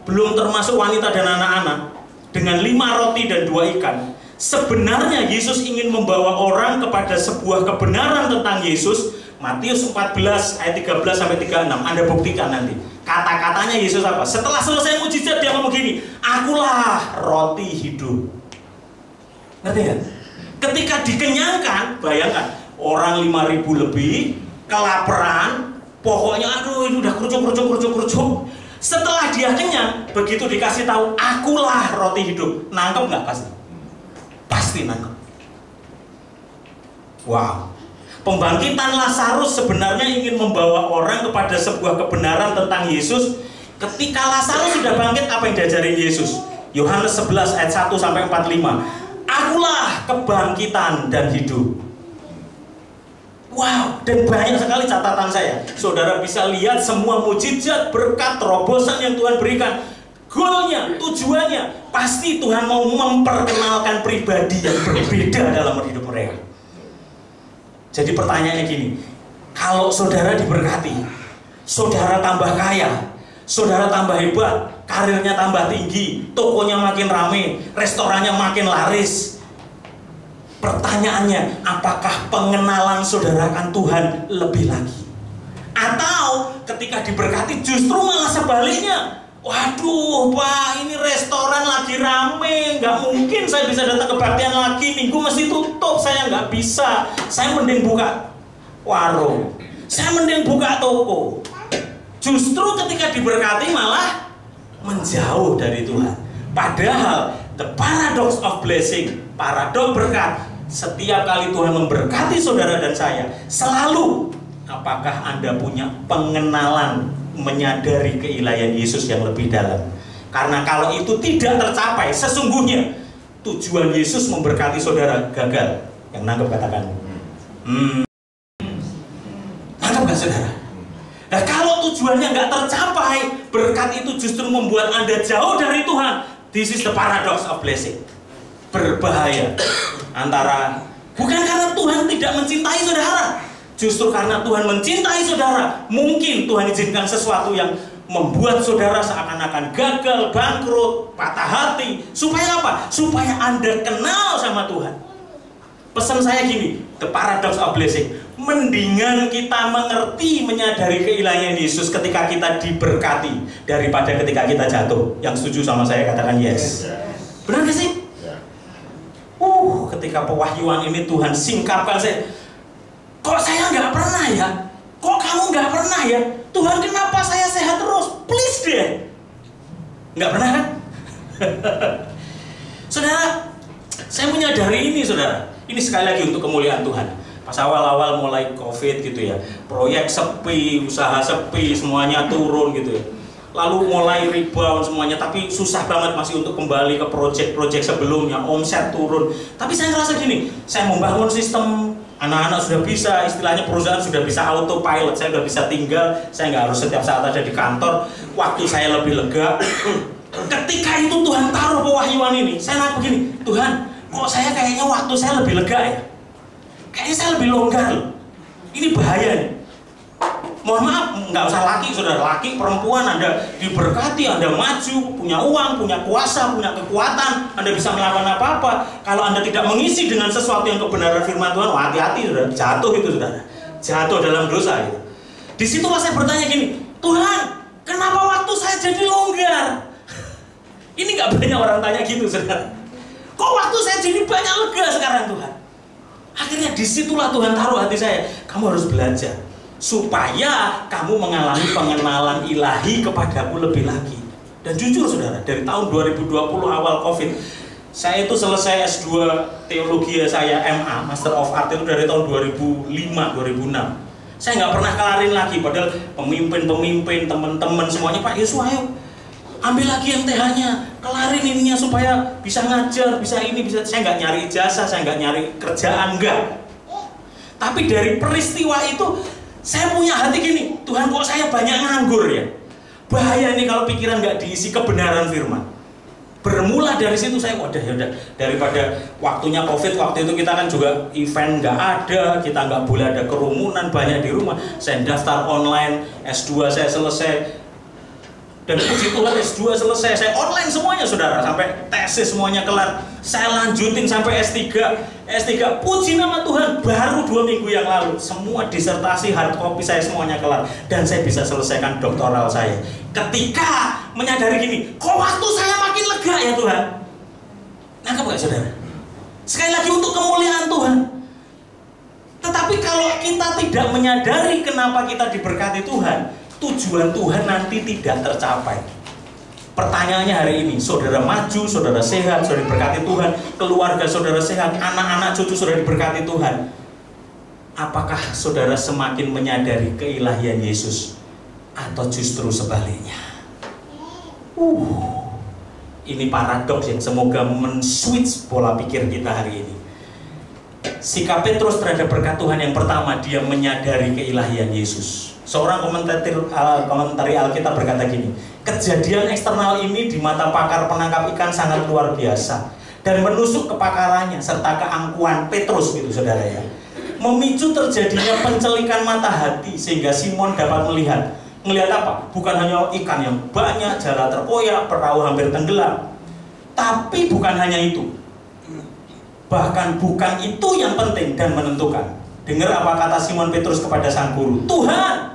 belum termasuk wanita dan anak-anak, dengan 5 roti dan 2 ikan. Sebenarnya Yesus ingin membawa orang kepada sebuah kebenaran tentang Yesus. Matius 14 ayat 13 sampai 36. Anda buktikan nanti. Kata-katanya Yesus apa? Setelah selesai mujizat dia ngomong gini, akulah roti hidup. Ngerti kan? Ketika dikenyangkan, bayangkan orang 5.000 lebih kelaparan, pokoknya aduh ini udah kerucuk. Setelah dia kenyang, begitu dikasih tahu akulah roti hidup, nangkep nggak pasti? Pasti nangkep. Wow. Pembangkitan Lazarus sebenarnya ingin membawa orang kepada sebuah kebenaran tentang Yesus. Ketika Lazarus sudah bangkit, apa yang diajarin Yesus? Yohanes 11 ayat 1 sampai 45. Akulah kebangkitan dan hidup. Wow, dan banyak sekali catatan saya. Saudara bisa lihat semua mujizat, berkat, terobosan yang Tuhan berikan. Goalnya, tujuannya, pasti Tuhan mau memperkenalkan pribadi yang berbeda dalam hidup mereka. Jadi pertanyaannya gini, kalau saudara diberkati, saudara tambah kaya, saudara tambah hebat, karirnya tambah tinggi, tokonya makin rame, restorannya makin laris. Pertanyaannya, apakah pengenalan saudara akan Tuhan lebih lagi? Atau ketika diberkati justru malah sebaliknya? Waduh Pak, ini restoran lagi rame, nggak mungkin saya bisa datang kebaktian lagi, minggu mesti tutup, saya nggak bisa. Saya mending buka warung, saya mending buka toko. Justru ketika diberkati malah menjauh dari Tuhan. Padahal the paradox of blessing, paradoks berkat, setiap kali Tuhan memberkati saudara dan saya, selalu apakah Anda punya pengenalan, menyadari keilahian Yesus yang lebih dalam? Karena kalau itu tidak tercapai, sesungguhnya tujuan Yesus memberkati saudara gagal. Yang nangkep katakan nangkep gak saudara? Nah kalau tujuannya nggak tercapai, berkat itu justru membuat Anda jauh dari Tuhan. This is the paradox of blessing. Berbahaya. Antara bukan karena Tuhan tidak mencintai saudara, justru karena Tuhan mencintai saudara, mungkin Tuhan izinkan sesuatu yang membuat saudara seakan-akan gagal, bangkrut, patah hati. Supaya apa? Supaya Anda kenal sama Tuhan. Pesan saya gini, the paradox of blessing. Mendingan kita mengerti, menyadari keilahian Yesus ketika kita diberkati daripada ketika kita jatuh. Yang setuju sama saya katakan yes. Benar gak sih? Ketika pewahyuan ini Tuhan singkapkan saya. Kok saya nggak pernah ya? Kok kamu nggak pernah ya? Tuhan kenapa saya sehat terus? Please deh. Nggak pernah kan? Saudara, saya menyadari ini saudara. Ini sekali lagi untuk kemuliaan Tuhan. Pas awal-awal mulai COVID gitu ya, proyek sepi, usaha sepi, semuanya turun gitu ya. Lalu mulai rebound semuanya, tapi susah banget masih untuk kembali ke project-project sebelumnya, omset turun. Tapi saya ngerasa gini, saya membangun sistem, anak-anak sudah bisa, istilahnya perusahaan sudah bisa autopilot, saya sudah bisa tinggal, saya nggak harus setiap saat ada di kantor, waktu saya lebih lega. Ketika itu Tuhan taruh pewahyuan ini, saya nanya begini, Tuhan, kok saya kayaknya waktu saya lebih lega ya? Kayaknya saya lebih longgar loh. Ini bahaya nih. Mohon maaf, nggak usah laki, saudara, laki, perempuan, Anda diberkati, Anda maju, punya uang, punya kuasa, punya kekuatan, Anda bisa melakukan apa-apa. Kalau Anda tidak mengisi dengan sesuatu yang kebenaran firman Tuhan, hati-hati, saudara, jatuh itu, saudara, jatuh dalam dosa itu. Disitulah saya bertanya gini, Tuhan, kenapa waktu saya jadi longgar? Ini nggak banyak orang tanya gitu, saudara. Kok waktu saya jadi banyak lega sekarang, Tuhan? Akhirnya disitulah Tuhan taruh hati saya, kamu harus belajar supaya kamu mengalami pengenalan ilahi kepadaku lebih lagi. Dan jujur saudara, dari tahun 2020 awal COVID, saya itu selesai S2 teologi saya MA, Master of Art itu dari tahun 2005-2006. Saya nggak pernah kelarin lagi, padahal pemimpin-pemimpin, teman-teman semuanya, Pak Yesus ayo ambil lagi yang TH-nya, kelarin ininya supaya bisa ngajar, bisa ini, bisa. Saya nggak nyari ijazah, saya nggak nyari kerjaan, enggak. Tapi dari peristiwa itu saya punya hati gini, Tuhan kok saya banyak nganggur ya? Bahaya nih kalau pikiran nggak diisi kebenaran firman. Bermula dari situ saya yaudah daripada waktunya COVID, waktu itu kita kan juga event nggak ada, kita nggak boleh ada kerumunan banyak di rumah. Saya daftar online, S2 saya selesai, dan puji Tuhan S2 selesai, saya online semuanya saudara, sampai tesis semuanya kelar. Saya lanjutin sampai S3, puji nama Tuhan, baru 2 minggu yang lalu semua disertasi hard copy saya semuanya kelar, dan saya bisa selesaikan doktoral saya. Ketika menyadari gini, kok waktu saya makin lega ya Tuhan? Nangkep gak saudara? Sekali lagi untuk kemuliaan Tuhan. Tetapi kalau kita tidak menyadari kenapa kita diberkati Tuhan, tujuan Tuhan nanti tidak tercapai. Pertanyaannya hari ini, saudara maju, saudara sehat, saudara diberkati Tuhan, keluarga saudara sehat, anak-anak cucu saudara diberkati Tuhan. Apakah saudara semakin menyadari keilahian Yesus atau justru sebaliknya? Ini paradoks yang semoga men-switch pola pikir kita hari ini. Sikap Petrus terhadap berkat Tuhan yang pertama, dia menyadari keilahian Yesus. Seorang komentari Alkitab berkata gini, kejadian eksternal ini di mata pakar penangkap ikan sangat luar biasa dan menusuk kepakarannya serta keangkuhan Petrus gitu saudara ya, memicu terjadinya pencelikan mata hati sehingga Simon dapat melihat apa? Bukan hanya ikan yang banyak, jala terkoyak, perahu hampir tenggelam, tapi bukan hanya itu, bahkan bukan itu yang penting dan menentukan. Dengar apa kata Simon Petrus kepada sang guru, Tuhan.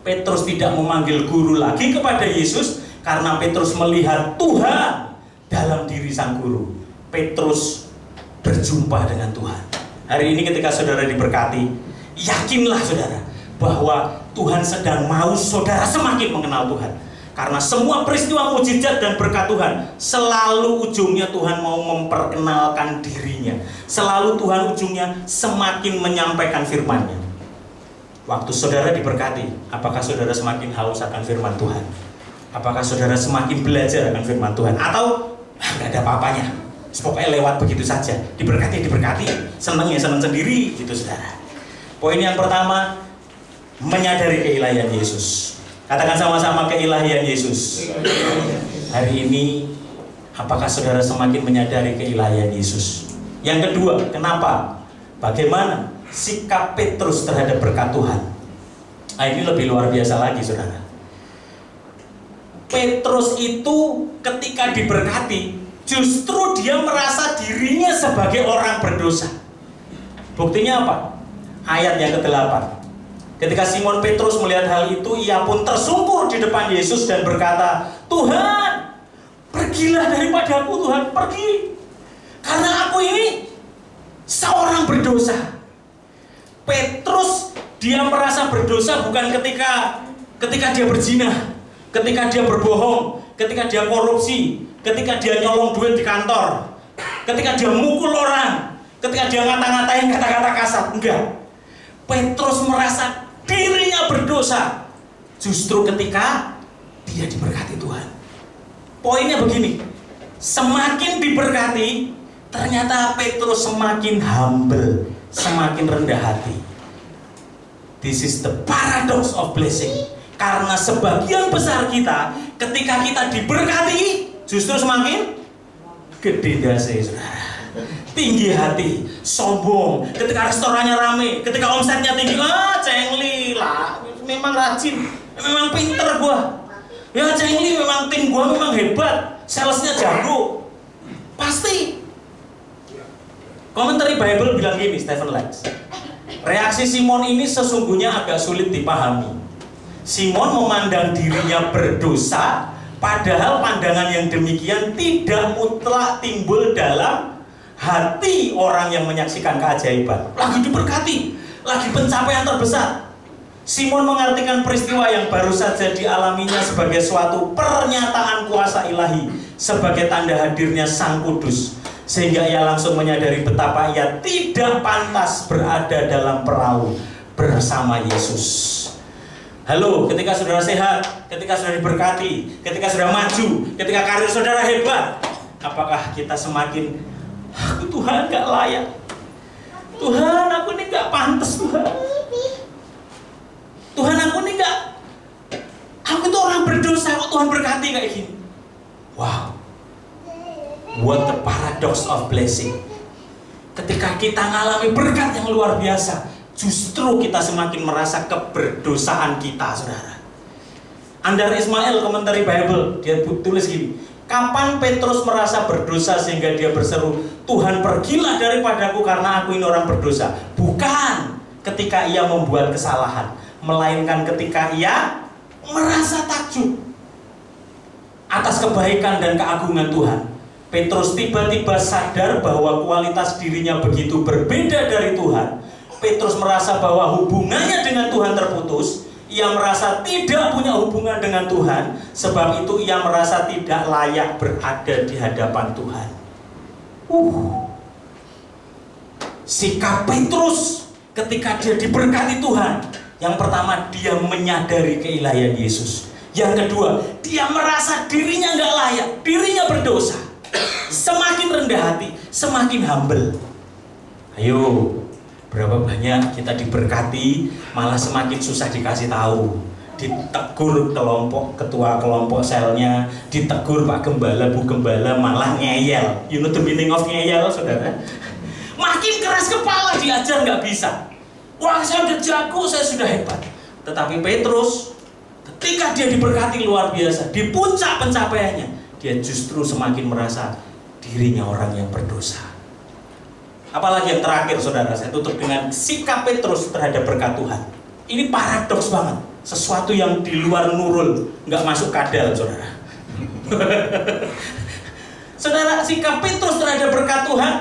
Petrus tidak memanggil guru lagi kepada Yesus karena Petrus melihat Tuhan dalam diri sang guru. Petrus berjumpa dengan Tuhan. Hari ini ketika saudara diberkati, yakinlah saudara bahwa Tuhan sedang mau saudara semakin mengenal Tuhan. Karena semua peristiwa mujizat dan berkat Tuhan selalu ujungnya Tuhan mau memperkenalkan dirinya. Selalu Tuhan ujungnya semakin menyampaikan firman-Nya. Waktu saudara diberkati, apakah saudara semakin haus akan firman Tuhan? Apakah saudara semakin belajar akan firman Tuhan? Atau nggak ada apa-apanya, pokoknya lewat begitu saja, diberkati, seneng sendiri gitu saudara. Poin yang pertama, menyadari keilahian Yesus. Katakan sama-sama, keilahian Yesus. Hari ini, apakah saudara semakin menyadari keilahian Yesus? Yang kedua, kenapa? Bagaimana sikap Petrus terhadap berkat Tuhan? Nah, ini lebih luar biasa lagi saudara. Petrus itu ketika diberkati, justru dia merasa dirinya sebagai orang berdosa. Buktinya apa? Ayat yang ke-8. Ketika Simon Petrus melihat hal itu, ia pun tersungkur di depan Yesus dan berkata, Tuhan, pergilah daripadaku Tuhan, pergi. Karena aku ini seorang berdosa. Petrus dia merasa berdosa bukan ketika dia berzina, ketika dia berbohong, ketika dia korupsi, ketika dia nyolong duit di kantor, ketika dia mukul orang, ketika dia ngata-ngatain kata-kata kasar. Enggak. Petrus merasa dirinya berdosa justru ketika dia diberkati Tuhan. Poinnya begini, semakin diberkati, ternyata Petrus semakin humble, semakin rendah hati. This is the paradox of blessing. Karena sebagian besar kita, ketika kita diberkati, justru semakin gede dasi, saudara. Tinggi hati, sombong. Ketika restorannya rame, ketika omsetnya tinggi, cengli lah, memang rajin, memang pinter gua. Ya cengli, memang tim gua memang hebat, salesnya jago. Pasti. Komentari Bible bilang gini, Stephen Lex. Reaksi Simon ini sesungguhnya agak sulit dipahami. Simon memandang dirinya berdosa, padahal pandangan yang demikian tidak mutlak timbul dalam hati orang yang menyaksikan keajaiban. Lagi diberkati, lagi pencapaian terbesar. Simon mengartikan peristiwa yang baru saja dialaminya sebagai suatu pernyataan kuasa ilahi, sebagai tanda hadirnya Sang Kudus, sehingga ia langsung menyadari betapa ia tidak pantas berada dalam perahu bersama Yesus. Halo, ketika saudara sehat, ketika saudara diberkati, ketika saudara maju, ketika karir saudara hebat, apakah kita semakin, aku Tuhan gak layak, Tuhan aku ini gak pantas, Tuhan aku ini gak, Aku itu orang berdosa, kok Tuhan berkati kayak gini. Wow, what the paradox of blessing. Ketika kita ngalami berkat yang luar biasa, justru kita semakin merasa keberdosaan kita, saudara. Andar Ismail, komentari Bible, dia tulis gini, kapan Petrus merasa berdosa sehingga dia berseru, Tuhan pergilah daripadaku karena aku ini orang berdosa. Bukan ketika ia membuat kesalahan, melainkan ketika ia merasa takjub atas kebaikan dan keagungan Tuhan. Petrus tiba-tiba sadar bahwa kualitas dirinya begitu berbeda dari Tuhan. Petrus merasa bahwa hubungannya dengan Tuhan terputus. Ia merasa tidak punya hubungan dengan Tuhan. Sebab itu ia merasa tidak layak berada di hadapan Tuhan. Sikap Petrus ketika dia diberkati Tuhan, yang pertama, dia menyadari keilahian Yesus. Yang kedua, dia merasa dirinya nggak layak, dirinya berdosa. Semakin rendah hati, semakin humble. Ayo, berapa banyak kita diberkati, malah semakin susah dikasih tahu. Ditegur ketua kelompok selnya, ditegur Pak Gembala, Bu Gembala, malah ngeyel. You know the meaning of ngeyel, saudara? Makin keras kepala diajar nggak bisa. Wah, saya udah jago, saya sudah hebat. Tetapi Petrus, ketika dia diberkati luar biasa, di puncak pencapaiannya, dia justru semakin merasa dirinya orang yang berdosa. Apalagi yang terakhir, saudara, saya tutup dengan sikap Petrus terhadap berkat Tuhan. Ini paradoks banget, sesuatu yang di luar nurul, nggak masuk kadal, saudara. Saudara, sikap Petrus terhadap berkat Tuhan,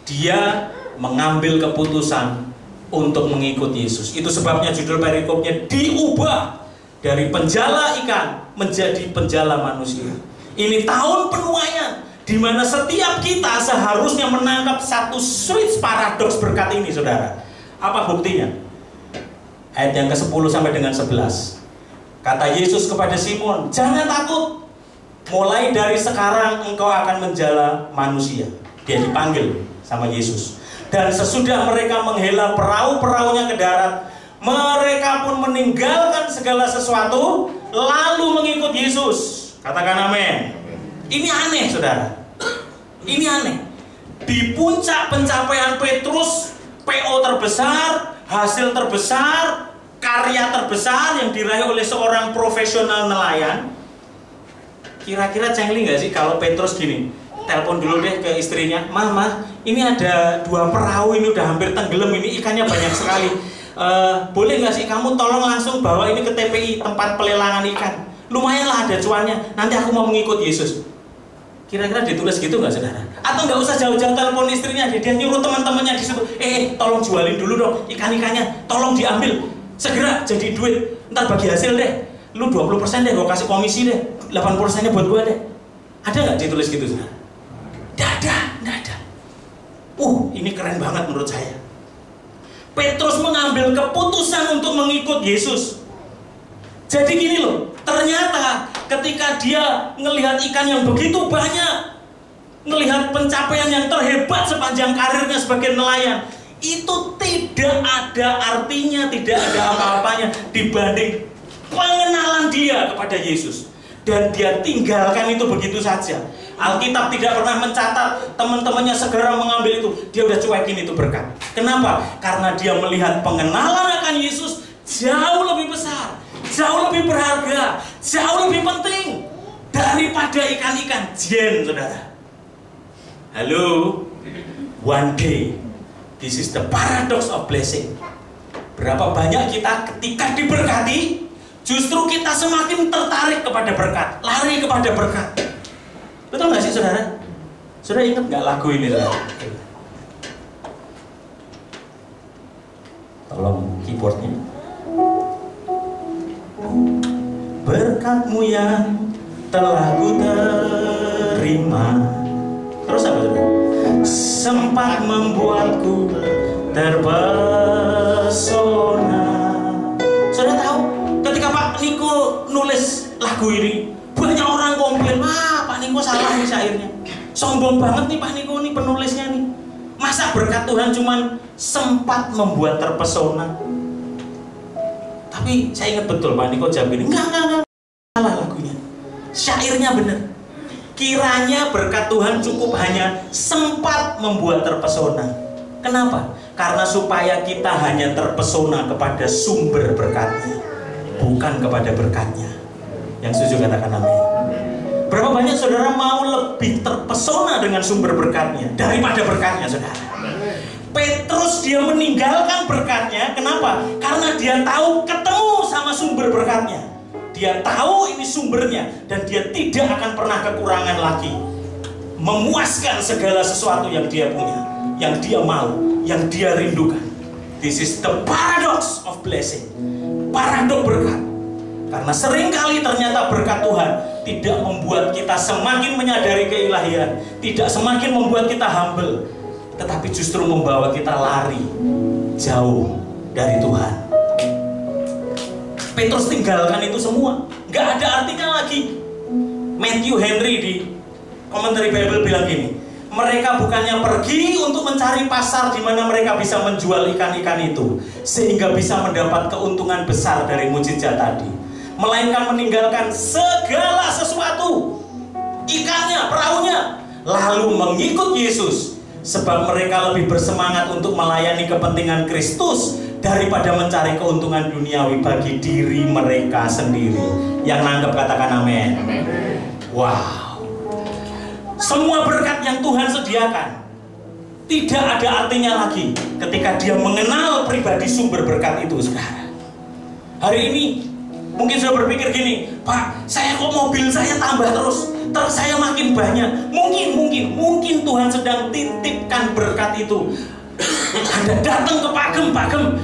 dia mengambil keputusan untuk mengikut Yesus. Itu sebabnya judul perikopnya diubah dari penjala ikan menjadi penjala manusia. Ini tahun penuaian, di mana setiap kita seharusnya menangkap satu switch paradoks berkat ini, saudara. Apa buktinya? Ayat yang ke-10 sampai dengan 11. Kata Yesus kepada Simon, jangan takut. Mulai dari sekarang engkau akan menjala manusia. Dia dipanggil sama Yesus. Dan sesudah mereka menghela perahu-perahunya ke darat, mereka pun meninggalkan segala sesuatu, lalu mengikut Yesus. Katakan amin. Ini aneh, saudara. Ini aneh. Di puncak pencapaian Petrus, PO terbesar, hasil terbesar, karya terbesar yang diraih oleh seorang profesional nelayan. Kira-kira cengli nggak sih kalau Petrus gini? Telepon dulu deh ke istrinya, Mama, ini ada 2 perahu, ini udah hampir tenggelam, ini ikannya banyak sekali. Boleh nggak sih kamu tolong langsung bawa ini ke TPI, tempat pelelangan ikan. Lumayan lah ada cuannya, nanti aku mau mengikut Yesus. Kira-kira ditulis gitu nggak, saudara? Atau nggak usah jauh-jauh telepon istrinya, dia nyuruh teman-temannya di situ, tolong jualin dulu dong ikan-ikannya, tolong diambil, segera jadi duit, ntar bagi hasil deh. Lu 20% deh, gue kasih komisi deh, 80%-nya buat gue deh. Ada nggak ditulis gitu, saudara? Nggak ada. Ini keren banget menurut saya. Petrus mengambil keputusan untuk mengikut Yesus. Jadi gini loh, ternyata ketika dia ngelihat ikan yang begitu banyak, ngelihat pencapaian yang terhebat sepanjang karirnya sebagai nelayan, itu tidak ada artinya, tidak ada apa-apanya dibanding pengenalan dia kepada Yesus. Dan dia tinggalkan itu begitu saja. Alkitab tidak pernah mencatat teman-temannya segera mengambil itu. Dia udah cuekin itu berkat. Kenapa? Karena dia melihat pengenalan akan Yesus jauh lebih besar, jauh lebih berharga, jauh lebih penting daripada ikan-ikan jen, saudara. Halo, one day, this is the paradox of blessing. Berapa banyak kita ketika diberkati, justru kita semakin tertarik kepada berkat, lari kepada berkat. Betul nggak sih, saudara? Saudara ingat nggak lagu ini, saudara? Tolong keyboardnya. Berkatmu yang telah ku terima, terus apa, saudara? Sempat membuatku terpesona. Saudara tahu, ketika Pak Niko nulis lagu ini, banyak orang komplain, Pak Niko salah nih syairnya, sombong banget nih Pak Niko nih penulisnya nih. Masa berkat Tuhan cuman sempat membuat terpesona? Tapi saya ingat betul Pak Niko jawab ini, enggak, salah lagunya. Syairnya benar. Kiranya berkat Tuhan cukup hanya sempat membuat terpesona. Kenapa? Karena supaya kita hanya terpesona kepada sumber berkatnya, bukan kepada berkatnya. Yang setuju katakan amin. Berapa banyak saudara mau lebih terpesona dengan sumber berkatnya daripada berkatnya saudara? Petrus dia meninggalkan berkatnya, kenapa? Karena dia tahu ketemu sama sumber berkatnya. Dia tahu ini sumbernya dan dia tidak akan pernah kekurangan lagi memuaskan segala sesuatu yang dia punya, yang dia mau, yang dia rindukan. This is the paradox of blessing. Paradok berkat. Karena seringkali ternyata berkat Tuhan tidak membuat kita semakin menyadari keilahian, tidak semakin membuat kita humble, tetapi justru membawa kita lari jauh dari Tuhan. Petrus tinggalkan itu semua, nggak ada artinya lagi. Matthew Henry di komentari Bible bilang gini, mereka bukannya pergi untuk mencari pasar di mana mereka bisa menjual ikan-ikan itu sehingga bisa mendapat keuntungan besar dari mujizat tadi, melainkan meninggalkan segala sesuatu, ikannya, perahunya, lalu mengikut Yesus. Sebab mereka lebih bersemangat untuk melayani kepentingan Kristus daripada mencari keuntungan duniawi bagi diri mereka sendiri. Yang nangkep katakan amin. Wow. Semua berkat yang Tuhan sediakan tidak ada artinya lagi ketika dia mengenal pribadi sumber berkat itu, saudara. Hari ini mungkin sudah berpikir gini, Pak, saya kok mobil saya tambah terus saya makin banyak. Mungkin Tuhan sedang titipkan berkat itu. Anda datang ke Pak Gem,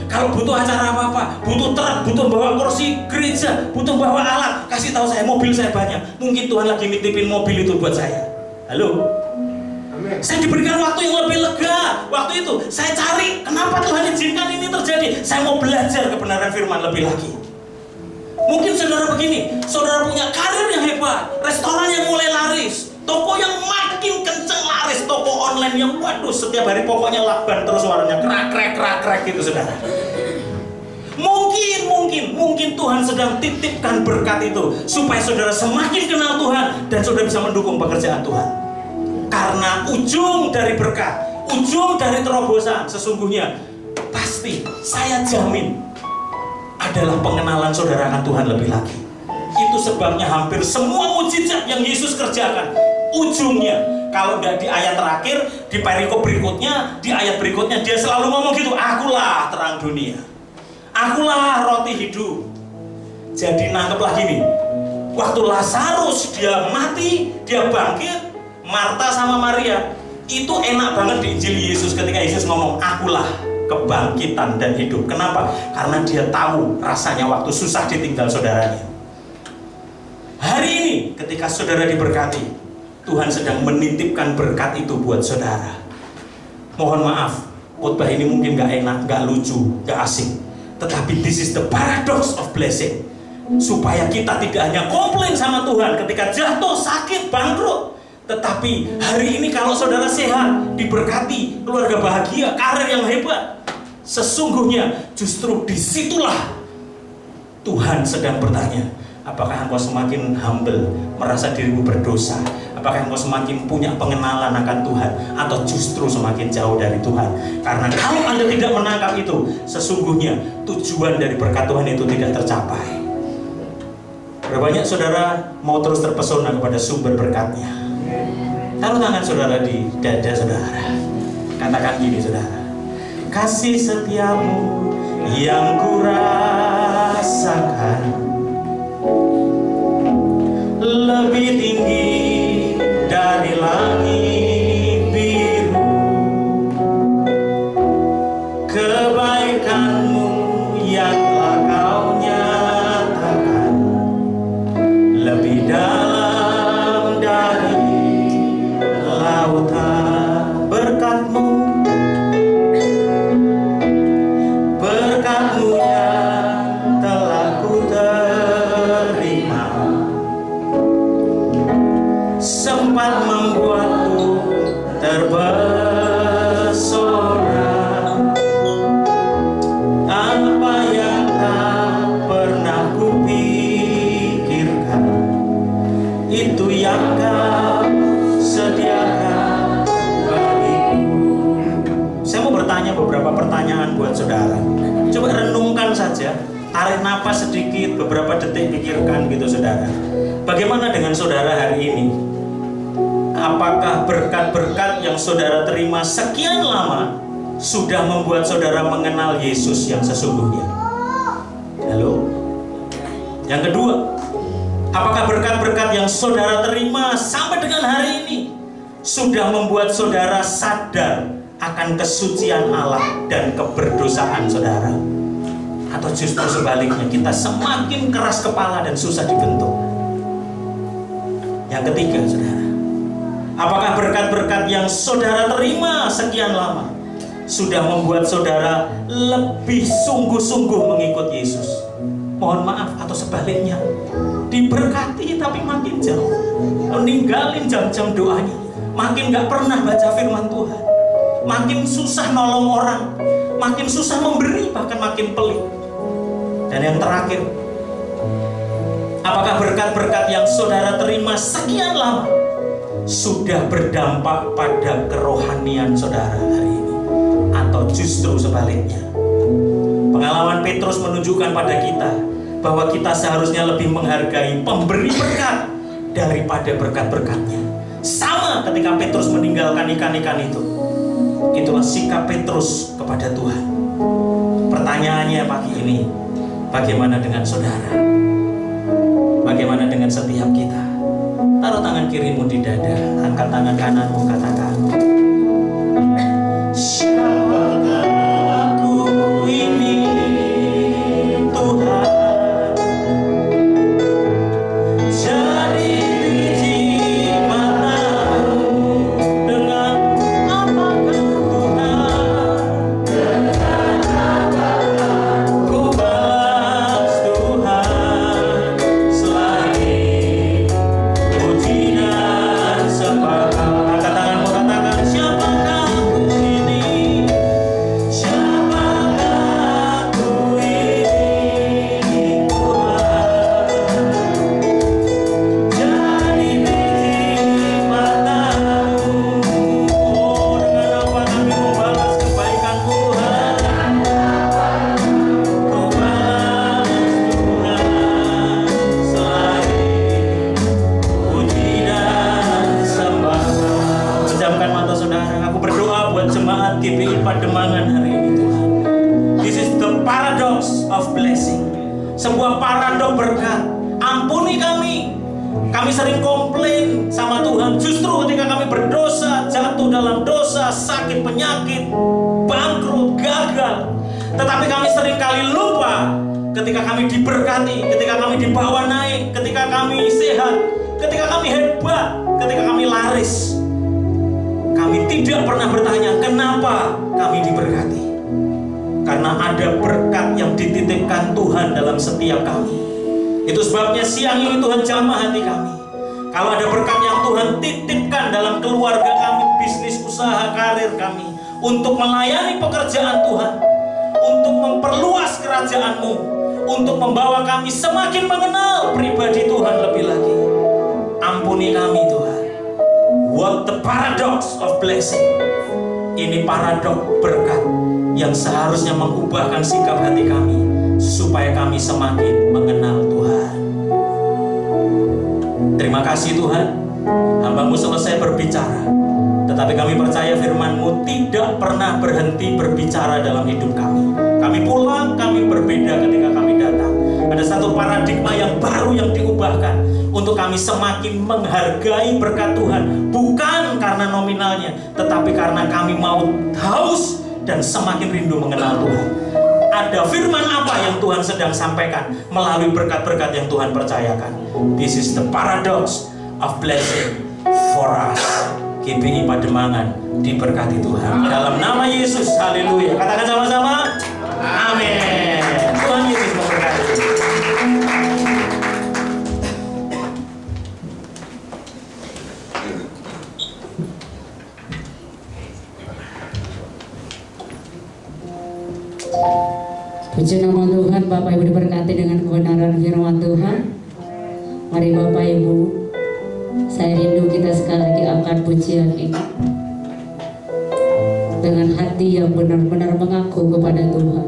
kalau butuh acara apa-apa, butuh truk, butuh bawa kursi gereja, butuh bawa alat, kasih tahu saya, mobil saya banyak. Mungkin Tuhan lagi nitipin mobil itu buat saya. Halo? Amin. Saya diberikan waktu yang lebih lega. Waktu itu saya cari, kenapa Tuhan izinkan ini terjadi? Saya mau belajar kebenaran firman lebih lagi. Mungkin saudara begini, saudara punya karir yang hebat, restoran yang mulai laris, toko yang makin kenceng laris, toko online yang waduh setiap hari pokoknya lakban terus suaranya krak gitu saudara. Mungkin Tuhan sedang titipkan berkat itu supaya saudara semakin kenal Tuhan dan saudara bisa mendukung pekerjaan Tuhan. Karena ujung dari berkat, ujung dari terobosan sesungguhnya pasti saya jamin adalah pengenalan saudara akan Tuhan lebih lagi. Itu sebabnya hampir semua mujizat yang Yesus kerjakan, ujungnya kalau tidak di ayat terakhir, di perikop berikutnya, di ayat berikutnya dia selalu ngomong gitu, akulah terang dunia, akulah roti hidup. Jadi nangkeplah gini, waktu Lazarus dia mati, dia bangkit, Marta sama Maria, itu enak banget di Injil Yesus ketika Yesus ngomong akulah kebangkitan dan hidup. Kenapa? Karena dia tahu rasanya waktu susah ditinggal saudaranya. Hari ini ketika saudara diberkati, Tuhan sedang menitipkan berkat itu buat saudara. Mohon maaf, khotbah ini mungkin gak enak, gak lucu, gak asik, tetapi this is the paradox of blessing. Supaya kita tidak hanya komplain sama Tuhan ketika jatuh, sakit, bangkrut, tetapi hari ini kalau saudara sehat, diberkati, keluarga bahagia, karir yang hebat, sesungguhnya justru disitulah Tuhan sedang bertanya, apakah engkau semakin humble, merasa dirimu berdosa? Apakah engkau semakin punya pengenalan akan Tuhan, atau justru semakin jauh dari Tuhan? Karena kalau Anda tidak menangkap itu, sesungguhnya tujuan dari berkat Tuhan itu tidak tercapai. Berapa banyak saudara mau terus terpesona kepada sumber berkatnya? Taruh tangan saudara di dada saudara. Katakan gini saudara, kasih setiamu yang kurasakan lebih tinggi dari langit biru. Kebaikanmu yang telah kau nyatakan lebih dalam dari lautan. Berkatmu yang telah ku terima menyapa sedikit, beberapa detik pikirkan gitu saudara. Bagaimana dengan saudara hari ini? Apakah berkat-berkat yang saudara terima sekian lama sudah membuat saudara mengenal Yesus yang sesungguhnya? Halo? Yang kedua, apakah berkat-berkat yang saudara terima sampai dengan hari ini sudah membuat saudara sadar akan kesucian Allah dan keberdosaan saudara? Atau justru sebaliknya, kita semakin keras kepala dan susah dibentuk? Yang ketiga saudara, apakah berkat-berkat yang saudara terima sekian lama sudah membuat saudara lebih sungguh-sungguh mengikut Yesus? Mohon maaf, atau sebaliknya, diberkati tapi makin jauh, ninggalin jam-jam doanya, makin gak pernah baca firman Tuhan, makin susah nolong orang, makin susah memberi, bahkan makin pelit. Dan yang terakhir, apakah berkat-berkat yang saudara terima sekian lama sudah berdampak pada kerohanian saudara hari ini? Atau justru sebaliknya, pengalaman Petrus menunjukkan pada kita bahwa kita seharusnya lebih menghargai pemberi berkat daripada berkat-berkatnya. Sama ketika Petrus meninggalkan ikan-ikan itu. Itulah sikap Petrus kepada Tuhan. Pertanyaannya pagi ini, bagaimana dengan saudara? Bagaimana dengan setiap kita? Taruh tangan kirimu di dada, angkat tangan kananmu, katakan, siapakah aku ini, Tuhan? Jadi biji matamu, dengan apakah Tuhan? Dengan apakah ku balas Tuhan, selain puji dan sembah? Angkat tanganmu, katakan, siapakah aku ini? Siapakah aku ini, Tuhan? Jadi biji matamu, oh dengan apa kami membalas kebaikan Tuhan? Ku balas Tuhan, selain puji dan sembah. Pejamkan mata saudara. Aku berdoa buat jemaat GBI Pademangan hari ini, Tuhan. This is the paradox of blessing. Sebuah paradok berkat. Ampuni kami. Kami sering komplain sama Tuhan. Justru ketika kami berdosa, jatuh dalam dosa, sakit penyakit, bangkrut, gagal. Tetapi kami seringkali lupa ketika kami diberkati, ketika kami dibawa naik, ketika kami sehat, ketika kami hebat, ketika kami laris. Kami tidak pernah bertanya kenapa kami diberkati. Karena ada berkat yang dititipkan Tuhan dalam setiap kami. Itu sebabnya siang ini Tuhan jamah hati kami. Kalau ada berkat yang Tuhan titipkan dalam keluarga kami, bisnis, usaha, karir kami, untuk melayani pekerjaan Tuhan, untuk memperluas kerajaan-Mu, untuk membawa kami semakin mengenal pribadi Tuhan lebih lagi. Ampuni kami Tuhan. What the paradox of blessing. Ini paradok berkat yang seharusnya mengubahkan sikap hati kami supaya kami semakin mengenal Tuhan. Terima kasih Tuhan, hamba-Mu selesai berbicara, tetapi kami percaya firman-Mu tidak pernah berhenti berbicara dalam hidup kami. Kami pulang, kami berbeda ketika kami datang. Ada satu paradigma yang baru yang diubahkan untuk kami semakin menghargai berkat Tuhan, bukan karena nominalnya, tetapi karena kami mau haus dan semakin rindu mengenal Tuhan. Ada firman apa yang Tuhan sedang sampaikan melalui berkat-berkat yang Tuhan percayakan. This is the paradox of blessing for us. GBI Pademangan diberkati Tuhan. Dalam nama Yesus, haleluya. Katakan sama-sama, amin. Tuhan Yesus memberkati. Puji nama Tuhan. Bapak Ibu diberkati dengan kebenaran firman Tuhan. Mari Bapak Ibu, saya rindu kita sekali lagi angkat pujian ini dengan hati yang benar-benar mengaku kepada Tuhan.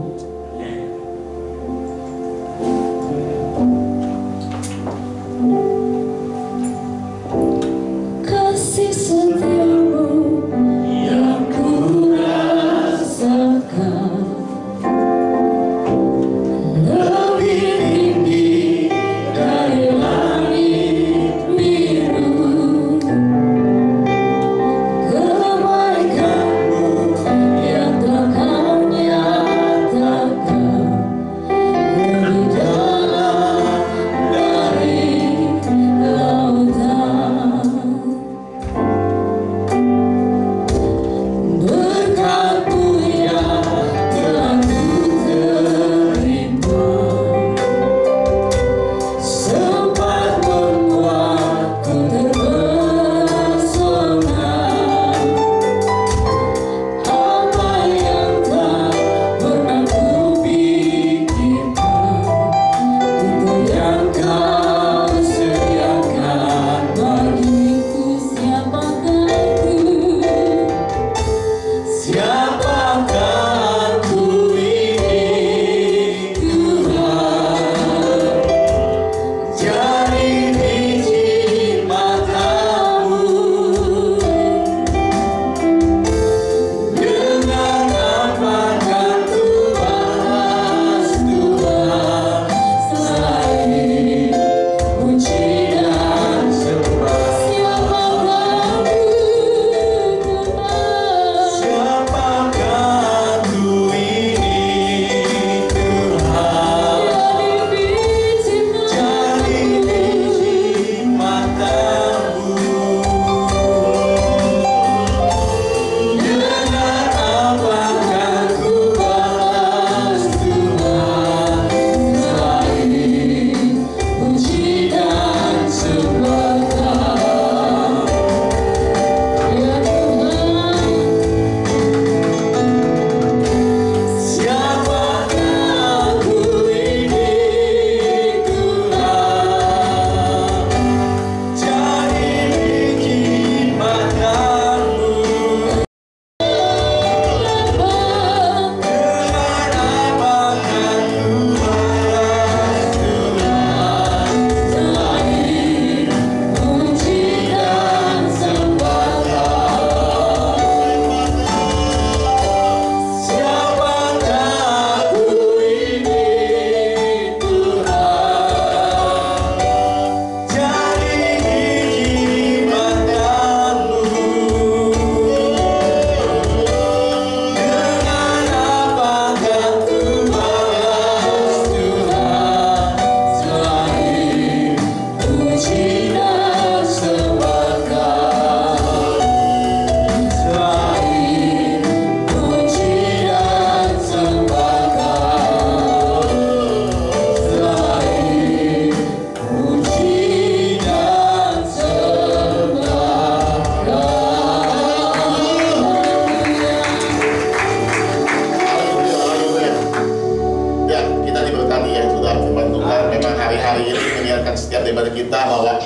bahwa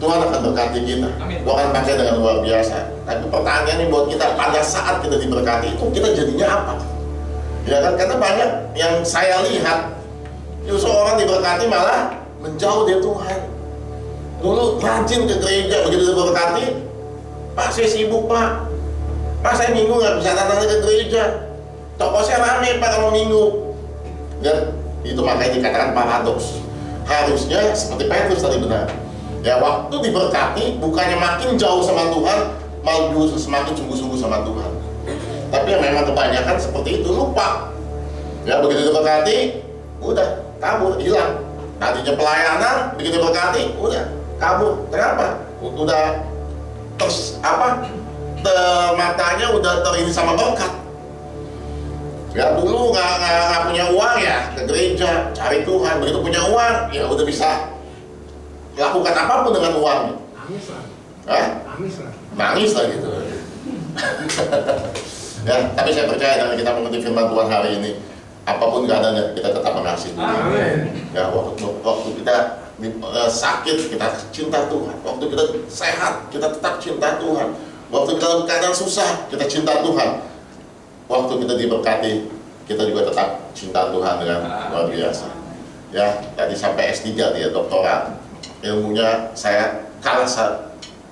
Tuhan akan berkati kita. Tuhan akan pakai dengan luar biasa. Tapi pertanyaannya buat kita, pada saat kita diberkati itu kita jadinya apa? Ya kan, karena banyak yang saya lihat justru orang diberkati malah menjauh dari Tuhan. Dulu rajin ke gereja, begitu diberkati, Pak saya sibuk Pak, saya minggu nggak bisa datang ke gereja, toko saya rame Pak kalau minggu. Dan itu makanya dikatakan paradoks. Harusnya seperti Petrus tadi benar. Ya waktu diberkati bukannya makin jauh sama Tuhan, malah justru semakin sungguh-sungguh sama Tuhan. Tapi yang memang kebanyakan seperti itu, lupa. Ya begitu diberkati, udah kabur, hilang. Tadinya pelayanan, begitu diberkati, udah kabur. Kenapa? Udah matanya udah terini sama berkat. Ya dulu nggak punya uang ya ke gereja cari Tuhan, begitu punya uang ya udah bisa lakukan apapun dengan uangnya. Nangis lah gitu. Ya, tapi saya percaya dengan kita mengerti firman Tuhan hari ini, apapun keadaannya kita tetap mengasihi Tuhan. Ya, waktu kita sakit kita cinta Tuhan, waktu kita sehat kita tetap cinta Tuhan, waktu kita dalam keadaan susah kita cinta Tuhan, waktu kita diberkati kita juga tetap cinta Tuhan dengan luar biasa. Ya, tadi sampai S3 dia doktorat, ilmunya saya kalah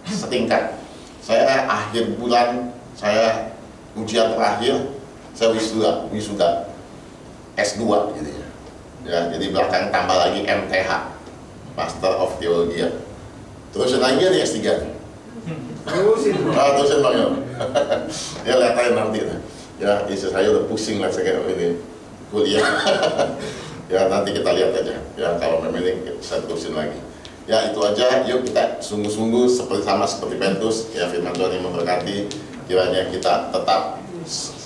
setingkat. Saya akhir bulan saya ujian terakhir, saya wisuda S2 gitu ya. Ya, jadi belakang tambah lagi MTH, Master of Theology. Terusin lagi nih S3. Terusin Bang Yo. Ya lihat aja nanti. Ya, istri saya udah pusing lah saya ini kuliah. Ya nanti kita lihat aja. Ya kalau memang ini saya terusin lagi. Ya itu aja. Yuk kita sungguh-sungguh seperti Petrus. Ya firman Tuhan yang memberkati. Kiranya kita tetap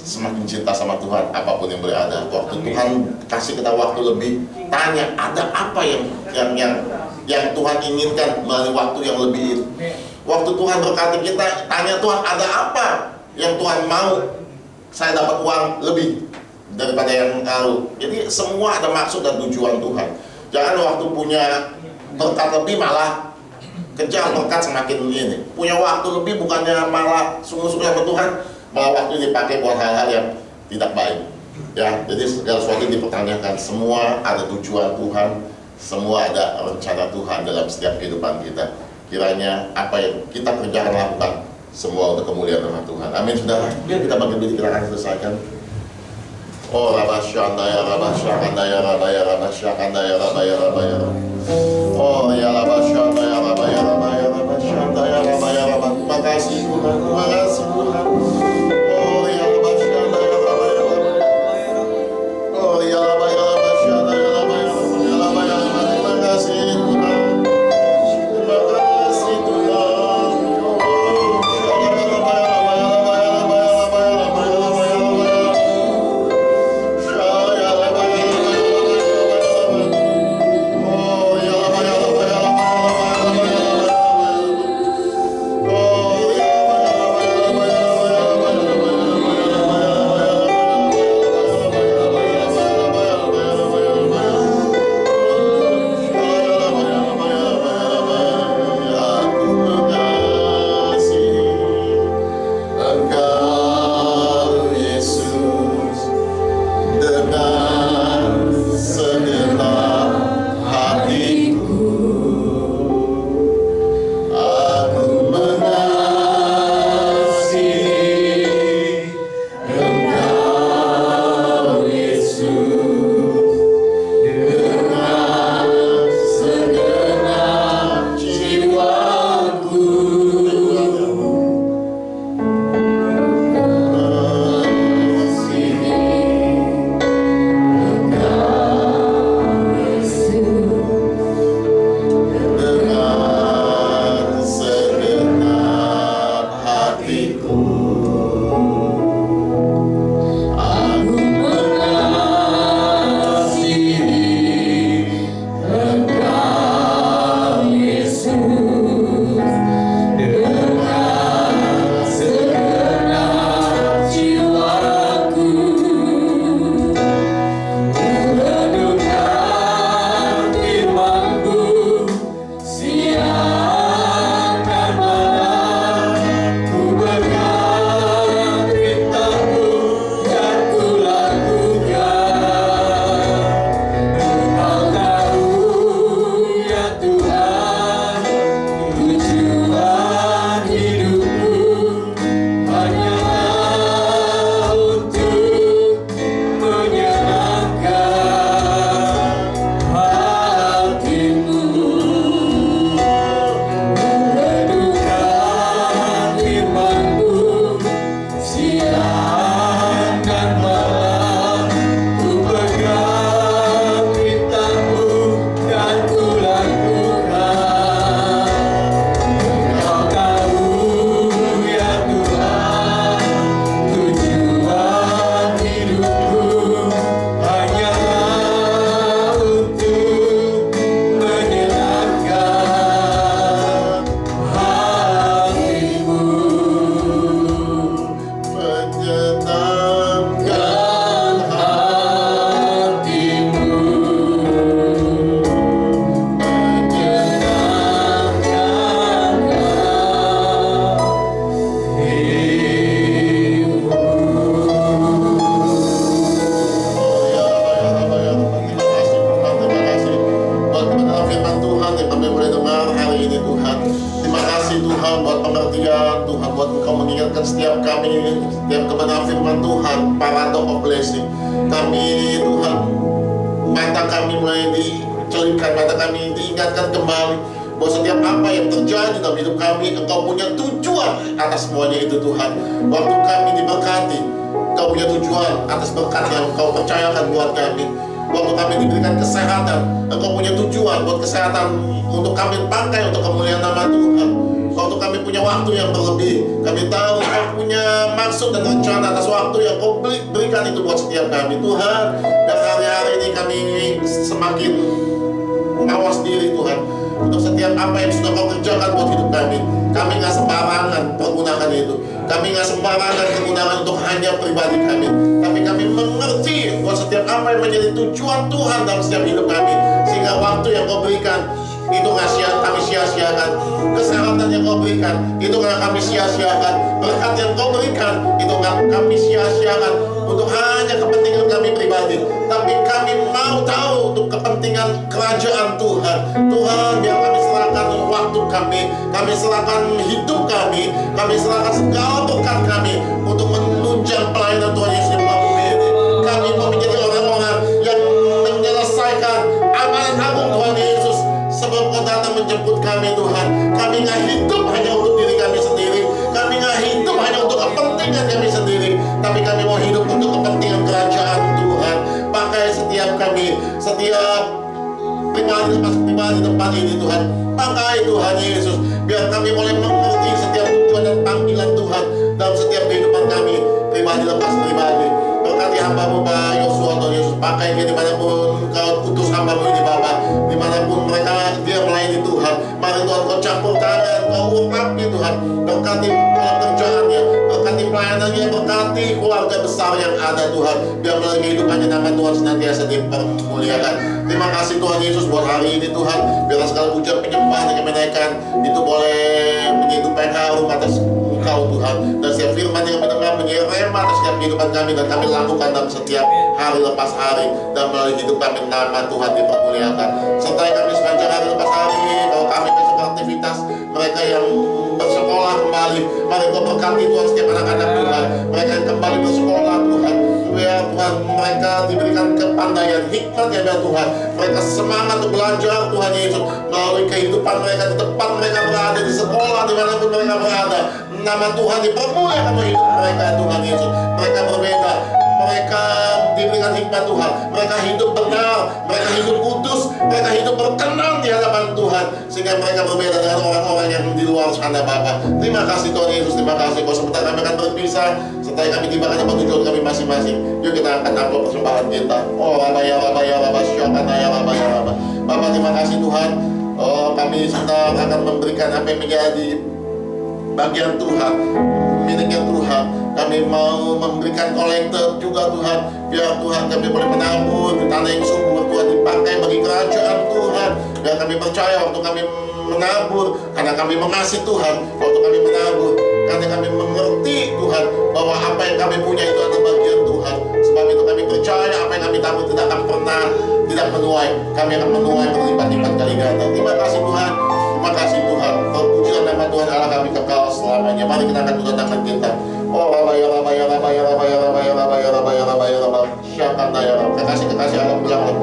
semakin cinta sama Tuhan apapun yang boleh ada. Waktu Tuhan kasih kita waktu lebih, tanya ada apa yang Tuhan inginkan melalui waktu yang lebih. Waktu Tuhan berkati kita, tanya Tuhan ada apa yang Tuhan mau saya dapat uang lebih daripada yang lalu. Jadi semua ada maksud dan tujuan Tuhan. Jangan waktu punya berkat lebih malah kejar berkat semakin ini. Punya waktu lebih bukannya malah sungguh-sungguh sama Tuhan, malah waktu dipakai buat hal-hal yang tidak baik. Ya, jadi segala sesuatu dipertanyakan. Semua ada tujuan Tuhan, semua ada rencana Tuhan dalam setiap kehidupan kita. Kiranya apa yang kita kerjakan lakukan semua untuk kemuliaan nama Tuhan. Amin, saudara. Biar kita bagi diri kita akan selesaikan. Oh, rabasyandaya, rabasyakandaya, rabaya, rabasyakandaya, rabaya, rabaya. Oh, ya rabasyandaya, rabaya, rabaya, rabasyandaya, rabaya, rabaya. Terima kasih Tuhan, terima kasih Tuhan. Oh, ya rabasyandaya, rabaya, rabaya. Oh, ya rabaya, rabasyandaya, rabaya, rabaya, rabaya. Terima kasih Tuhan. Terima kasih Tuhan. Oh, firman Tuhan, paradox of blessing. Kami Tuhan, mata kami mulai dicelupkan, mata kami diingatkan kembali bahwa setiap apa yang terjadi dalam hidup kami, Engkau punya tujuan atas semuanya itu Tuhan. Waktu kami diberkati, Engkau punya tujuan atas berkat yang Engkau percayakan buat kami. Waktu kami diberikan kesehatan, Engkau punya tujuan buat kesehatan untuk kami pakai untuk kemuliaan nama Tuhan. Waktu kami punya waktu yang berlebih, kami tahu Engkau punya maksud dan rencana atas waktu yang Kau berikan itu buat setiap kami Tuhan. Dan hari-hari ini kami semakin mawas diri Tuhan untuk setiap apa yang sudah Kau kerjakan buat hidup kami. Kami nggak sembarangan pergunakan itu. Kami nggak sembarangan menggunakan untuk hanya pribadi kami, tapi kami mengerti bahwa setiap apa yang menjadi tujuan Tuhan dalam setiap hidup kami, sehingga waktu yang Kau berikan itu nggak kami sia-siakan. Kesehatan yang Kau berikan itu nggak kami sia-siakan. Berkat yang Kau berikan itu nggak kami sia-siakan untuk hanya kepentingan kami pribadi, tapi kami mau tahu untuk kepentingan kerajaan Tuhan. Tuhan, biar kami serahkan waktu kami serahkan hidup kami serahkan segala berkat kami untuk menunjang pelayanan Tuhan Yesus di muka bumi ini. Kami mau menjadi orang-orang yang menyelesaikan amanat agung Tuhan Yesus sebelum Kau datang menjemput kami Tuhan. Kami nggak hidup hanya untuk diri kami sendiri, kami nggak hidup hanya untuk kepentingan kami sendiri, tapi kami mau hidup untuk kepentingan kerajaan Tuhan. Pakai setiap kami, setiap pribadi tempat ini Tuhan. Pakai Tuhan Yesus, biar kami boleh mengerti setiap tujuan dan panggilan Tuhan dalam setiap kehidupan kami, pribadi lepas pribadi. Berkati hamba-Mu Pak Yosua, Tuhan Yesus, pakai dia dimanapun Kau utus hamba-Mu ini Bapak, dimanapun mereka dia melayani Tuhan. Mari Tuhan Kau campur tangan, Kau urapi Tuhan. Berkati dalam kerjaannya, berkati pelayanannya, berkati keluarga besar yang ada Tuhan, biar melalui kehidupannya nama Tuhan senantiasa dipermuliakan. Terima kasih Tuhan Yesus buat hari ini Tuhan. Biar segala pujian penyembahan yang kami naikkan itu boleh menjadi upaya harum atas Engkau Tuhan. Dan setiap firman yang kami dengar menjadi rema atas setiap kehidupan kami, dan kami lakukan dalam setiap hari lepas hari, dan melalui hidup kami nama Tuhan dipermuliakan. Sertai kami sepanjang hari lepas hari. Kalau kami besok aktivitas, mereka yang bersekolah kembali, mari Kau berkati Tuhan setiap anak-anak Tuhan, mereka yang kembali bersekolah Tuhan. Ya Tuhan, mereka diberikan kepandaian, hikmat ya Tuhan. Mereka semangat untuk belajar Tuhan Yesus melalui kehidupan mereka di tempat mereka berada, di sekolah, dimanapun mereka berada. Nama Tuhan dipermuliakan dalam hidup mereka Tuhan Yesus. Mereka berbeda, mereka diberikan hikmat Tuhan. Mereka hidup benar, mereka hidup kudus, mereka hidup berkenan di hadapan Tuhan, sehingga mereka berbeda dengan orang-orang yang di luar sana Bapa. Terima kasih Tuhan Yesus, terima kasih. Kalau sebentar kami akan berpisah, setelah kami tiba ke tempat tujuan kami masing-masing, yuk kita akan amplop persembahan kita. Oh Rabaya, Syokana ya Rabaya. Bapak terima kasih Tuhan. Oh kami sedang akan memberikan apa yang menjadi bagian Tuhan, miliknya Tuhan. Kami mau memberikan kolektor juga Tuhan, biar Tuhan kami boleh menabur di tanah yang subur Tuhan, dipakai bagi kerajaan Tuhan. Biar kami percaya waktu kami menabur, karena kami mengasihi Tuhan, waktu kami menabur, karena kami mengerti Tuhan bahwa apa yang kami punya itu adalah bagian Tuhan. Sebab itu kami percaya apa yang kami tabur tidak akan pernah tidak menuai. Kami akan menuai berlipat-lipat kali ganda. Terima kasih Tuhan, terima kasih Tuhan. Terpujilah nama Tuhan Allah kami kekal selamanya. Mari kita akan tutup tangan kita. Oh Rabaya, Syakanda ya Rabaya. Kekasih Allah pulang.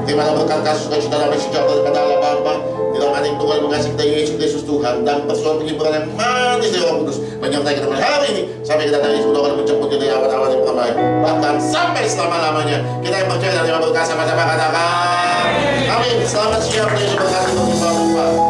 Terima berkat kasih sukacita damai sejahtera daripada Allah Bapa, di dalam hati Tuhan mengasihi kita Yesus Kristus Tuhan, dan persoalan penghiburan yang manis dari Roh Kudus menyertai kita pada hari ini sampai kita tadi sudah akan menjemput dari awan-awan yang permai, bahkan sampai selama-lamanya. Kita yang percaya dan yang berkat sama-sama katakan amin. Selamat siang, Yesus berkati berlimpah-limpah.